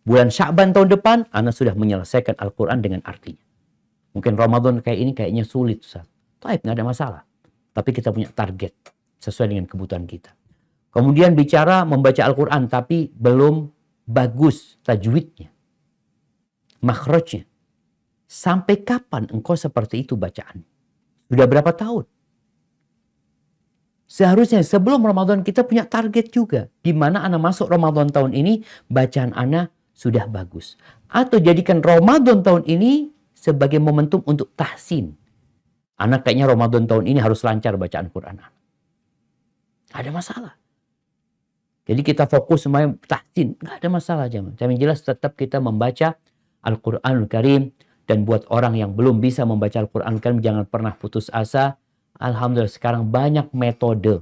Bulan Sya'ban tahun depan, Anda sudah menyelesaikan Al-Quran dengan artinya. Mungkin Ramadan kayak ini kayaknya sulit. Taib, nggak ada masalah. Tapi kita punya target sesuai dengan kebutuhan kita. Kemudian bicara membaca Al-Quran tapi belum bagus tajwidnya, makhrajnya. Sampai kapan engkau seperti itu bacaan? Sudah berapa tahun? Seharusnya sebelum Ramadan kita punya target juga. Di mana Anda masuk Ramadan tahun ini, bacaan Anda sudah bagus. Atau jadikan Ramadan tahun ini sebagai momentum untuk tahsin. Anak kayaknya Ramadan tahun ini harus lancar bacaan Quran. Ada masalah. Jadi kita fokus semuanya tahsin. Nggak ada masalah jemaah. Tapi jelas tetap kita membaca Al-Quranul Karim. Dan buat orang yang belum bisa membaca Al-Quranul Karim, jangan pernah putus asa. Alhamdulillah sekarang banyak metode.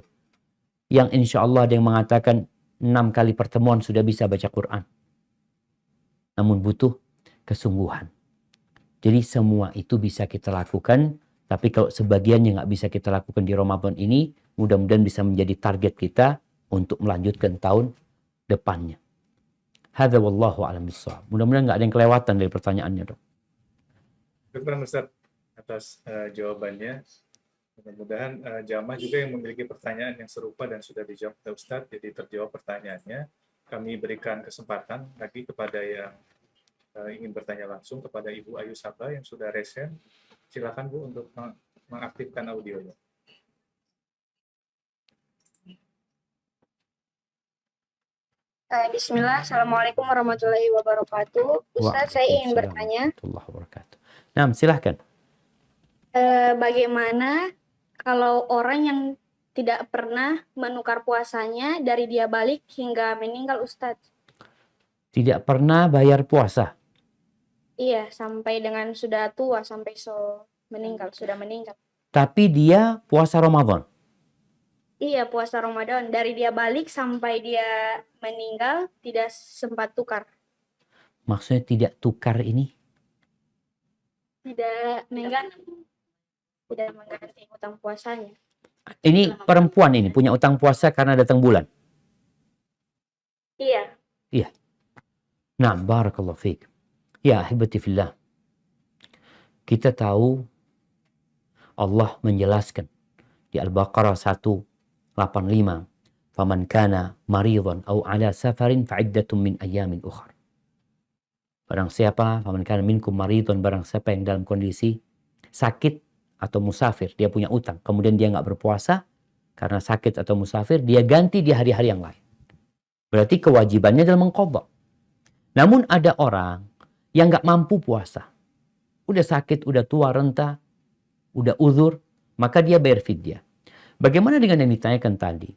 Yang insya Allah ada yang mengatakan 6 kali pertemuan sudah bisa baca Quran. Namun butuh kesungguhan. Jadi semua itu bisa kita lakukan. Tapi kalau sebagiannya nggak bisa kita lakukan di Ramadan ini, mudah-mudahan bisa menjadi target kita untuk melanjutkan tahun depannya. Hadza wallahu a'lam bishawab. Mudah-mudahan nggak ada yang kelewatan dari pertanyaannya, Dok.
Terima kasih Ustaz atas jawabannya. Mudah-mudahan jamaah juga yang memiliki pertanyaan yang serupa dan sudah dijawab oleh Ustaz, jadi terjawab pertanyaannya. Kami berikan kesempatan lagi kepada yang ingin bertanya langsung kepada Ibu Ayu Sabah yang sudah resen. Silakan Bu untuk mengaktifkan audionya.
Bismillah, Assalamualaikum warahmatullahi wabarakatuh. Ustaz, saya ingin bertanya,
Nah, silahkan.
bagaimana kalau orang yang tidak pernah menukar puasanya dari dia balik hingga meninggal, Ustadz?
Tidak pernah bayar puasa.
Iya, sampai dengan sudah tua, sampai sudah meninggal.
Tapi dia puasa Ramadan.
Iya, puasa Ramadan. Dari dia balik sampai dia meninggal, tidak sempat tukar.
Maksudnya tidak tukar ini?
Tidak mengganti utang puasanya.
Ini perempuan ini punya utang puasa karena datang bulan.
Iya.
Iya. Nah, barakallahu fiik. Ya, ahibati fillah. Kita tahu Allah menjelaskan di Al-Baqarah 185, "Faman kana maridhan aw ala safarin fa'iddatun min ayyamin ukhra." Barang siapa, faman kana minkum maridhan, barang siapa yang dalam kondisi sakit atau musafir, dia punya utang, kemudian dia nggak berpuasa karena sakit atau musafir, dia ganti di hari-hari yang lain. Berarti kewajibannya adalah mengqadha. Namun ada orang yang nggak mampu puasa. Udah sakit, udah tua, renta, udah uzur, maka dia bayar fidyah. Bagaimana dengan yang ditanyakan tadi?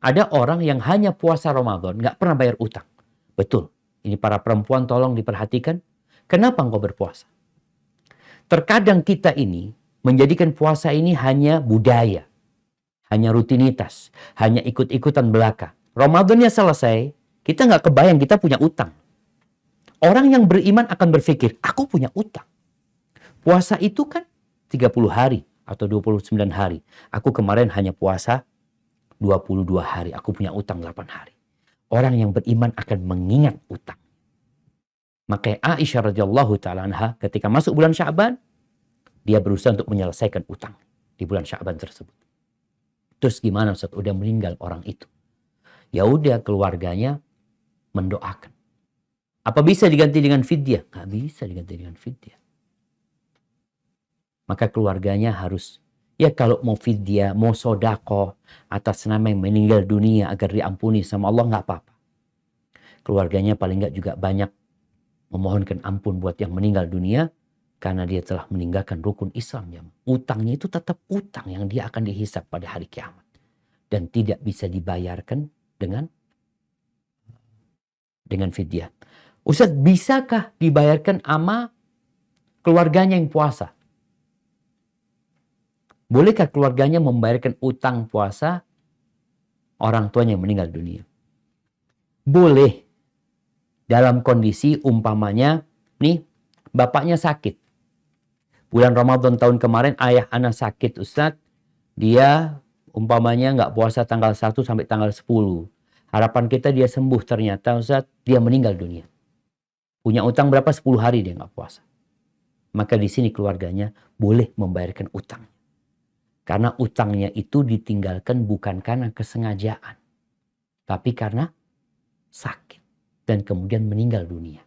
Ada orang yang hanya puasa Ramadan, nggak pernah bayar utang. Betul. Ini para perempuan tolong diperhatikan. Kenapa engkau berpuasa? Terkadang kita ini menjadikan puasa ini hanya budaya. Hanya rutinitas. Hanya ikut-ikutan belaka. Ramadannya selesai, kita nggak kebayang kita punya utang. Orang yang beriman akan berpikir, aku punya utang. Puasa itu kan 30 hari atau 29 hari. Aku kemarin hanya puasa 22 hari. Aku punya utang 8 hari. Orang yang beriman akan mengingat utang. Maka Aisyah radhiyallahu ta'ala anha ketika masuk bulan Sya'ban, dia berusaha untuk menyelesaikan utang di bulan Sya'ban tersebut. Terus gimana Ustaz? Udah meninggal orang itu. Ya udah, keluarganya mendoakan. Apa bisa diganti dengan fidyah? Nggak bisa diganti dengan fidyah. Maka keluarganya harus, ya kalau mau fidyah, mau sodako atas nama yang meninggal dunia agar diampuni sama Allah, nggak apa-apa. Keluarganya paling nggak juga banyak memohonkan ampun buat yang meninggal dunia karena dia telah meninggalkan rukun Islam. Ya. Utangnya itu tetap utang yang dia akan dihisab pada hari kiamat. Dan tidak bisa dibayarkan dengan fidyah. Ustaz, bisakah dibayarkan sama keluarganya yang puasa? Bolehkah keluarganya membayarkan utang puasa orang tuanya yang meninggal dunia? Boleh. Dalam kondisi umpamanya, nih, bapaknya sakit. Bulan Ramadan tahun kemarin ayah anak sakit, Ustaz. Dia umpamanya nggak puasa tanggal 1 sampai tanggal 10. Harapan kita dia sembuh, ternyata Ustaz, dia meninggal dunia. Punya utang berapa? 10 hari dia nggak puasa. Maka di sini keluarganya boleh membayarkan utang. Karena utangnya itu ditinggalkan bukan karena kesengajaan. Tapi karena sakit. Dan kemudian meninggal dunia.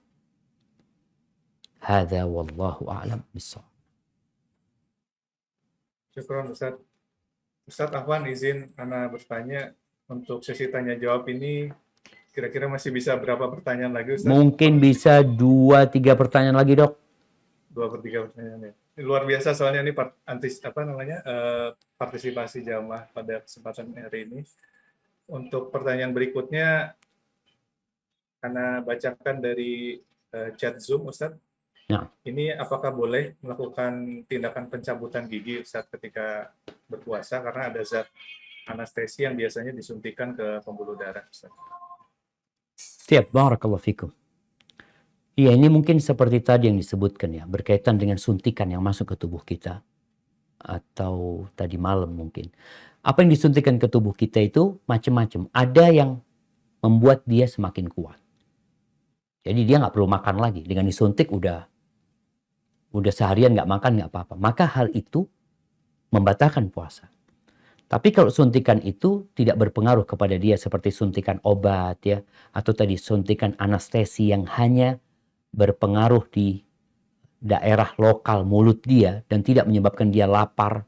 Hadza wallahu a'lam bishawab.
Syukran Ustaz. Ustaz Afwan izin Ana bertanya untuk sesi tanya jawab ini kira-kira masih bisa berapa pertanyaan lagi Ustaz?
Mungkin bisa 2-3 pertanyaan lagi, Dok.
2/3 pertanyaan ya. Ini luar biasa soalnya ini partisipasi jamaah pada kesempatan hari ini. Untuk pertanyaan berikutnya karena bacakan dari chat Zoom, Ustaz.
Ya.
Ini apakah boleh melakukan tindakan pencabutan gigi Ustaz ketika berpuasa karena ada zat anestesi yang biasanya disuntikan ke pembuluh darah, Ustaz.
Siap, barakallahu fikum. Iya, ini mungkin seperti tadi yang disebutkan ya, berkaitan dengan suntikan yang masuk ke tubuh kita. Atau tadi malam mungkin. Apa yang disuntikan ke tubuh kita itu macam-macam. Ada yang membuat dia semakin kuat. Jadi dia nggak perlu makan lagi. Dengan disuntik udah seharian nggak makan nggak apa-apa. Maka hal itu membatalkan puasa. Tapi kalau suntikan itu tidak berpengaruh kepada dia seperti suntikan obat ya, atau tadi suntikan anestesi yang hanya berpengaruh di daerah lokal mulut dia dan tidak menyebabkan dia lapar,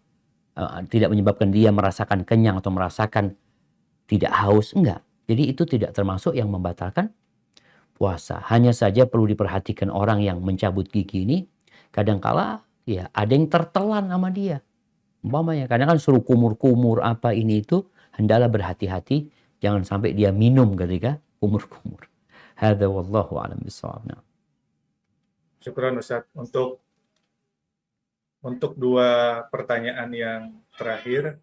tidak menyebabkan dia merasakan kenyang atau merasakan tidak haus, enggak. Jadi itu tidak termasuk yang membatalkan puasa. Hanya saja perlu diperhatikan orang yang mencabut gigi ini, kadangkala ya ada yang tertelan sama dia. Umpamanya kadang kan suruh kumur-kumur apa ini itu, hendaklah berhati-hati jangan sampai dia minum ketika kumur-kumur. Hadza wallahu a'lam bishawab.
Syukran Ustaz. Untuk 2 pertanyaan yang terakhir,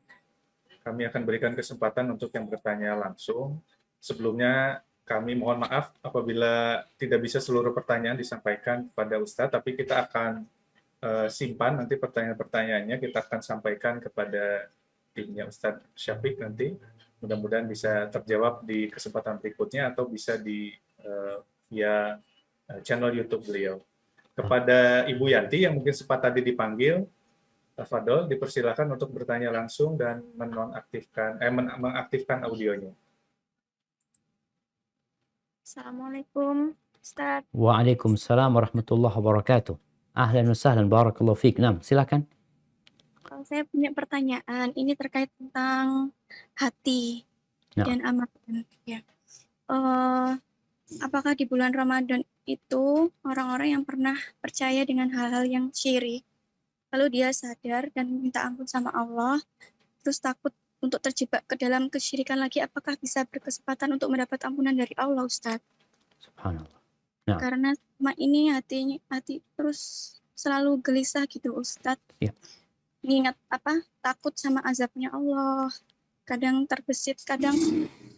kami akan berikan kesempatan untuk yang bertanya langsung. Sebelumnya kami mohon maaf apabila tidak bisa seluruh pertanyaan disampaikan kepada Ustadz, tapi kita akan simpan nanti pertanyaan-pertanyaannya, kita akan sampaikan kepada timnya Ustadz Syafiq nanti. Mudah-mudahan bisa terjawab di kesempatan berikutnya atau bisa via channel YouTube beliau. Kepada Ibu Yanti yang mungkin sempat tadi dipanggil, Fadol, dipersilakan untuk bertanya langsung dan mengaktifkan audionya.
Assalamualaikum, Ustaz.
Waalaikumsalam warahmatullahi wabarakatuh. Ahlan wa sahlan, barakallahu fiik. Nam, silakan.
Kalau saya punya pertanyaan, ini terkait tentang hati dan amalan. Ya. eh, apakah di bulan Ramadan itu orang-orang yang pernah percaya dengan hal-hal yang syirik, lalu dia sadar dan minta ampun sama Allah, terus takut untuk terjebak ke dalam kesyirikan lagi, apakah bisa berkesempatan untuk mendapat ampunan dari Allah, Ustadz?
Subhanallah. Nah.
Karena selama ini hati terus selalu gelisah gitu, Ustadz.
Ya.
Mengingat takut sama azabnya Allah. Kadang terbesit, kadang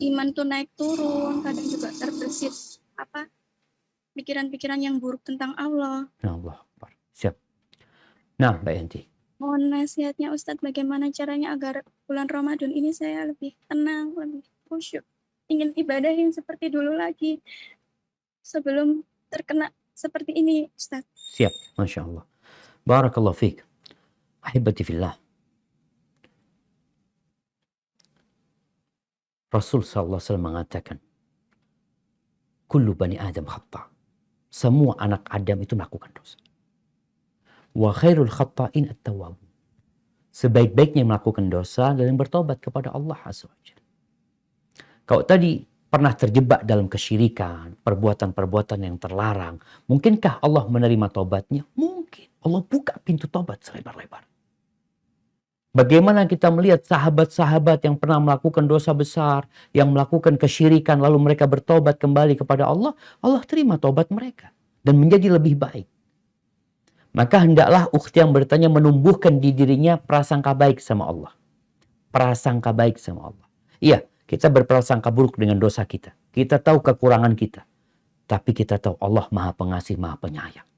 iman tuh naik turun, kadang juga terbesit pikiran-pikiran yang buruk tentang Allah.
Allah. Siap. Nah, Mbak Yanti.
Mohon nasihatnya Ustadz, bagaimana caranya agar bulan Ramadan ini saya lebih tenang, lebih khusyuk. Ingin ibadah yang seperti dulu lagi sebelum terkena seperti ini, Ustadz.
Siap, Masya Allah. Barakallahu fiik. Ahibati fillah. Rasul SAW mengatakan, kullu bani Adam khata'. Semua anak Adam itu melakukan dosa. Wa khairul khata'in at-tawwab. Sebaik-baiknya melakukan dosa dan bertobat kepada Allah Azza wa Jalla. Kalau tadi pernah terjebak dalam kesyirikan, perbuatan-perbuatan yang terlarang, mungkinkah Allah menerima tobatnya? Mungkin. Allah buka pintu tobat selebar-lebar. Bagaimana kita melihat sahabat-sahabat yang pernah melakukan dosa besar, yang melakukan kesyirikan, lalu mereka bertobat kembali kepada Allah, Allah terima tobat mereka dan menjadi lebih baik. Maka hendaklah ukhti yang bertanya menumbuhkan di dirinya prasangka baik sama Allah. Prasangka baik sama Allah. Iya, kita berprasangka buruk dengan dosa kita. Kita tahu kekurangan kita. Tapi kita tahu Allah Maha Pengasih, Maha Penyayang.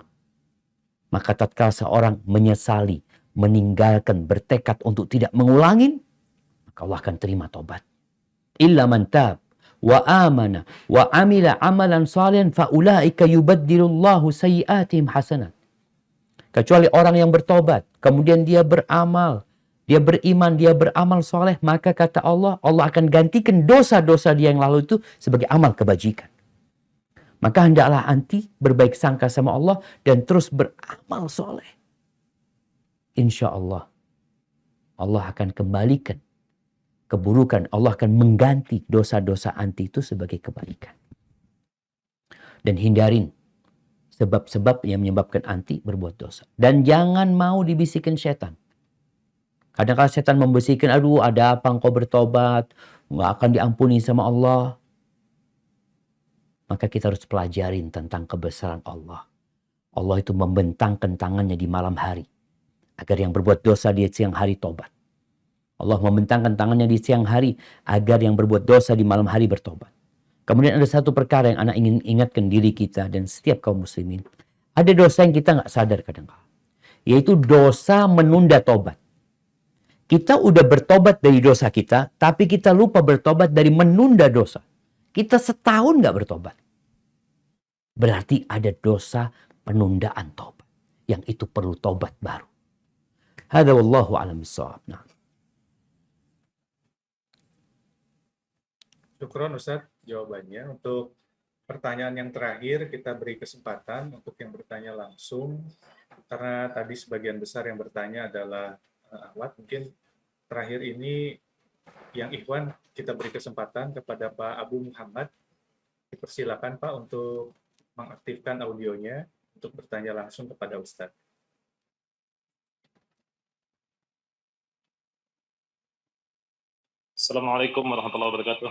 Maka tatkala seorang menyesali, meninggalkan, bertekad untuk tidak mengulangi, maka Allah akan terima tobat. Illa man tab wa amana wa amila amalan salihan fa ulaika yubaddilullahu sayyi'atihim hasanat. Kecuali orang yang bertobat, kemudian dia beramal, dia beriman, dia beramal soleh, maka kata Allah, Allah akan gantikan dosa-dosa dia yang lalu itu sebagai amal kebajikan. Maka hendaklah anti berbaik sangka sama Allah dan terus beramal soleh. Insya Allah, Allah akan kembalikan keburukan, Allah akan mengganti dosa-dosa anti itu sebagai kebaikan. Dan hindarin sebab-sebab yang menyebabkan anti berbuat dosa. Dan jangan mau dibisikin setan. Kadang-kadang setan membisikkan, aduh ada apa engkau bertobat, nggak akan diampuni sama Allah. Maka kita harus pelajarin tentang kebesaran Allah. Allah itu membentangkan tangannya di malam hari. Agar yang berbuat dosa di siang hari tobat. Allah membentangkan tangannya di siang hari agar yang berbuat dosa di malam hari bertobat. Kemudian ada satu perkara yang anak ingin ingatkan diri kita dan setiap kaum muslimin. Ada dosa yang kita nggak sadar kadang-kadang. Yaitu dosa menunda tobat. Kita udah bertobat dari dosa kita, tapi kita lupa bertobat dari menunda dosa. Kita setahun nggak bertobat. Berarti ada dosa penundaan tobat. Yang itu perlu tobat baru. Hadza wallahu a'lam bissawab. Nah.
Syukron Ustadz jawabannya. Untuk pertanyaan yang terakhir kita beri kesempatan untuk yang bertanya langsung. Karena tadi sebagian besar yang bertanya adalah akhwat. Mungkin terakhir ini yang ikhwan kita beri kesempatan kepada Pak Abu Muhammad. Dipersilakan Pak untuk mengaktifkan audionya untuk bertanya langsung kepada Ustadz.
Assalamualaikum warahmatullahi wabarakatuh.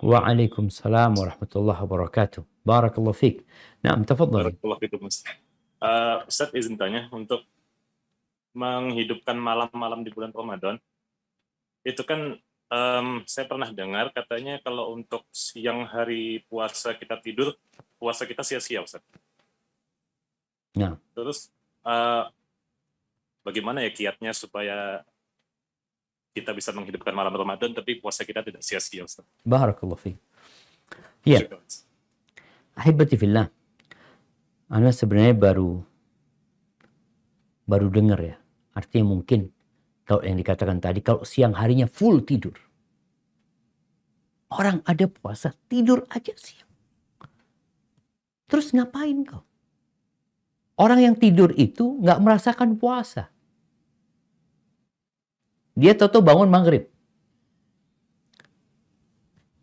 Waalaikumsalam warahmatullahi wabarakatuh. Barakallahu fiik. Naam, tafadhal.
Barakallahu fiikum, Ustaz. Ustaz izin tanya, untuk menghidupkan malam-malam di bulan Ramadan, itu kan saya pernah dengar katanya kalau untuk siang hari puasa kita tidur, puasa kita sia-sia, Ustaz.
Nah.
Terus bagaimana ya kiatnya supaya kita bisa menghidupkan malam Ramadan tapi puasa kita tidak sia-sia, Ustaz?
Barakallahu fiik. Ya. Ahibati fillah. Ana sebenarnya baru dengar ya. Artinya mungkin kalau yang dikatakan tadi, kalau siang harinya full tidur. Orang ada puasa, tidur aja siang. Terus ngapain kau? Orang yang tidur itu nggak merasakan puasa. Dia tahu-tahu bangun maghrib.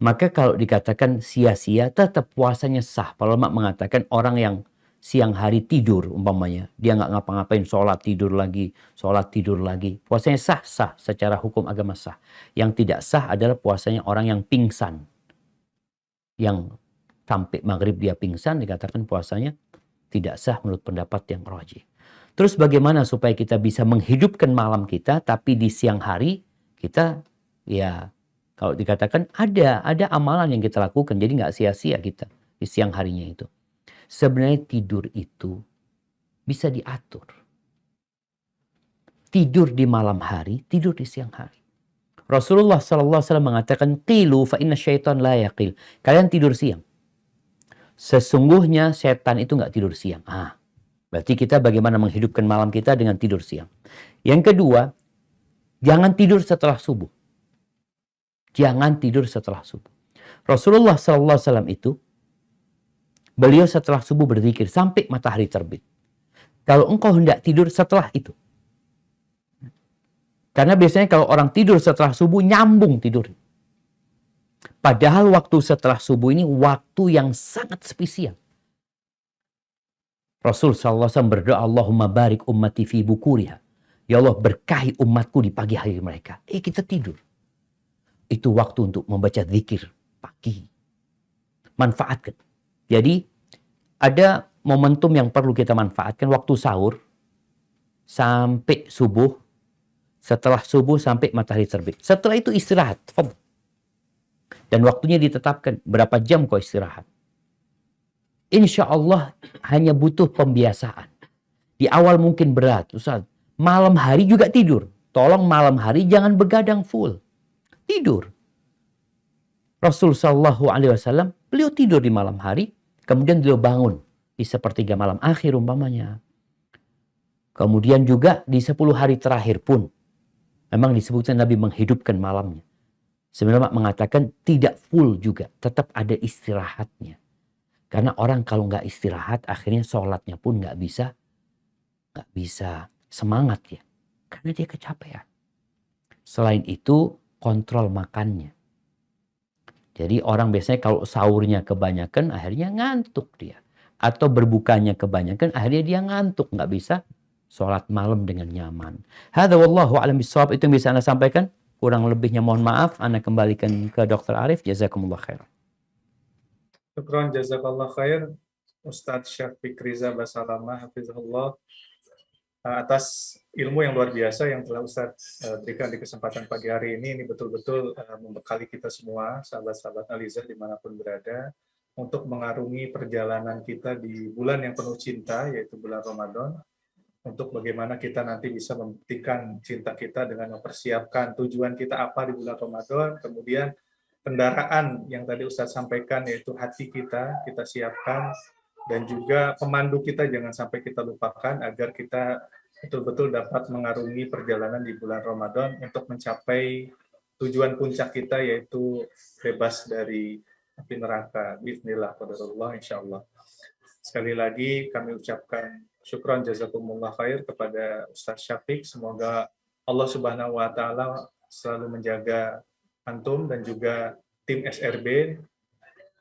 Maka kalau dikatakan sia-sia, tetap puasanya sah. Para ulama mengatakan orang yang siang hari tidur umpamanya, dia nggak ngapa-ngapain, sholat tidur lagi, puasanya sah secara hukum agama sah. Yang tidak sah adalah puasanya orang yang pingsan, yang sampai maghrib dia pingsan, dikatakan puasanya tidak sah menurut pendapat yang rajih. Terus bagaimana supaya kita bisa menghidupkan malam kita, tapi di siang hari kita, ya kalau dikatakan ada amalan yang kita lakukan, jadi nggak sia-sia kita di siang harinya itu. Sebenarnya tidur itu bisa diatur. Tidur di malam hari, tidur di siang hari. Rasulullah SAW mengatakan, qilu fa inna syaitan la yaqil. Kalian tidur siang. Sesungguhnya setan itu nggak tidur siang. Berarti kita bagaimana menghidupkan malam kita dengan tidur siang. Yang kedua, jangan tidur setelah subuh. Jangan tidur setelah subuh. Rasulullah SAW itu, beliau setelah subuh berzikir sampai matahari terbit. Kalau engkau hendak tidur setelah itu. Karena biasanya kalau orang tidur setelah subuh, nyambung tidur. Padahal waktu setelah subuh ini waktu yang sangat spesial. Rasul SAW berdoa, Allahumma barik ummati fi bukuriha. Ya Allah, berkahi umatku di pagi hari mereka. Kita tidur. Itu waktu untuk membaca zikir pagi. Manfaatkan. Jadi, ada momentum yang perlu kita manfaatkan. Waktu sahur sampai subuh. Setelah subuh sampai matahari terbit. Setelah itu istirahat. Dan waktunya ditetapkan. Berapa jam kau istirahat. Insya Allah hanya butuh pembiasaan. Di awal mungkin berat. Ustaz, malam hari juga tidur. Tolong malam hari jangan begadang full. Tidur. Rasul Shallallahu Alaihi Wasallam, beliau tidur di malam hari. Kemudian beliau bangun di sepertiga malam akhir umpamanya. Kemudian juga di 10 hari terakhir pun. Memang disebutkan Nabi menghidupkan malamnya. Sebenarnya mengatakan tidak full juga. Tetap ada istirahatnya. Karena orang kalau nggak istirahat, akhirnya sholatnya pun nggak bisa semangat ya. Karena dia kecapean. Selain itu, kontrol makannya. Jadi orang biasanya kalau sahurnya kebanyakan, akhirnya ngantuk dia. Atau berbukanya kebanyakan, akhirnya dia ngantuk. Nggak bisa sholat malam dengan nyaman. Hadza wallahu a'lam bishawab. Itu yang bisa Anda sampaikan. Kurang lebihnya mohon maaf. Anda kembalikan ke Dr. Arif. Jazakumullah khair.
Syukran jazakallah khair Ustadz Syafiq Riza Basalamah hafizahullah atas ilmu yang luar biasa yang telah Ustadz berikan di kesempatan pagi hari ini. Ini betul-betul membekali kita semua, sahabat-sahabat Alizah dimanapun berada, untuk mengarungi perjalanan kita di bulan yang penuh cinta, yaitu bulan Ramadan, untuk bagaimana kita nanti bisa membuktikan cinta kita dengan mempersiapkan tujuan kita apa di bulan Ramadan, kemudian kendaraan yang tadi Ustadz sampaikan, yaitu hati kita siapkan, dan juga pemandu kita jangan sampai kita lupakan agar kita betul-betul dapat mengarungi perjalanan di bulan Ramadan untuk mencapai tujuan puncak kita, yaitu bebas dari api neraka. Bismillah, qadarullah, insyaallah. Sekali lagi kami ucapkan syukran jazakumullah khair kepada Ustadz Syafiq. Semoga Allah Subhanahu wa Ta'ala selalu menjaga antum dan juga tim SRB.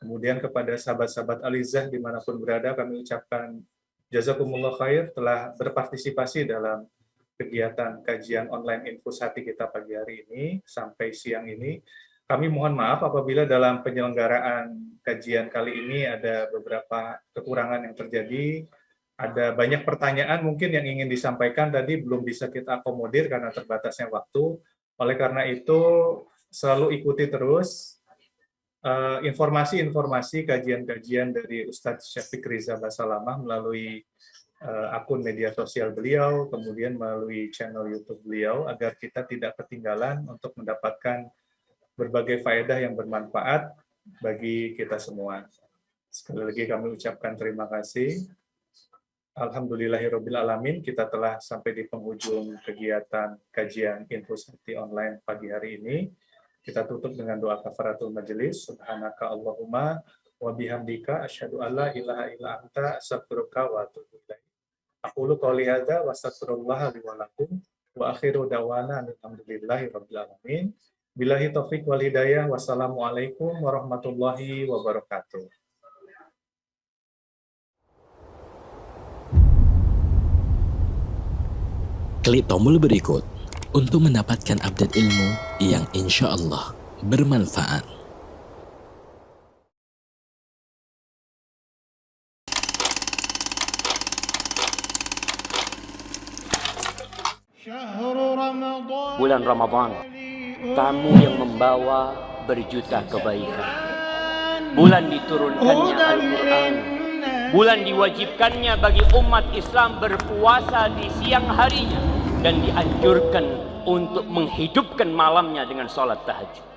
Kemudian kepada sahabat-sahabat Alizah dimanapun berada, kami ucapkan jazakumullah khair telah berpartisipasi dalam kegiatan kajian online Infus Hati kita pagi hari ini sampai siang ini. Kami mohon maaf apabila dalam penyelenggaraan kajian kali ini ada beberapa kekurangan yang terjadi. Ada banyak pertanyaan mungkin yang ingin disampaikan tadi belum bisa kita akomodir karena terbatasnya waktu. Oleh karena itu, selalu ikuti terus informasi-informasi kajian-kajian dari Ustadz Syafiq Riza Basalamah melalui akun media sosial beliau, kemudian melalui channel YouTube beliau, agar kita tidak ketinggalan untuk mendapatkan berbagai faedah yang bermanfaat bagi kita semua. Sekali lagi kami ucapkan terima kasih. Alhamdulillahirabbil alamin, kita telah sampai di penghujung kegiatan kajian Infus Hati online pagi hari ini. Kita tutup dengan doa kafaratul majelis. Subhanaka Allahumma wa bihamdika asyhadu an la ilaha illa anta astaghfiruka wa atubu ilaik. Aqulu qouli hadza wa astaghfirullah li wa lakum wa akhiru da'wana alhamdulillahi rabbil alamin. Billahi taufik wal hidayah. Wassalamualaikum warahmatullahi wabarakatuh.
Klik tombol berikut untuk mendapatkan update ilmu yang insya Allah bermanfaat.
Bulan Ramadan, tamu yang membawa berjuta kebaikan. Bulan diturunkannya Al-Quran. Bulan diwajibkannya bagi umat Islam berpuasa di siang harinya dan dianjurkan untuk menghidupkan malamnya dengan sholat tahajud.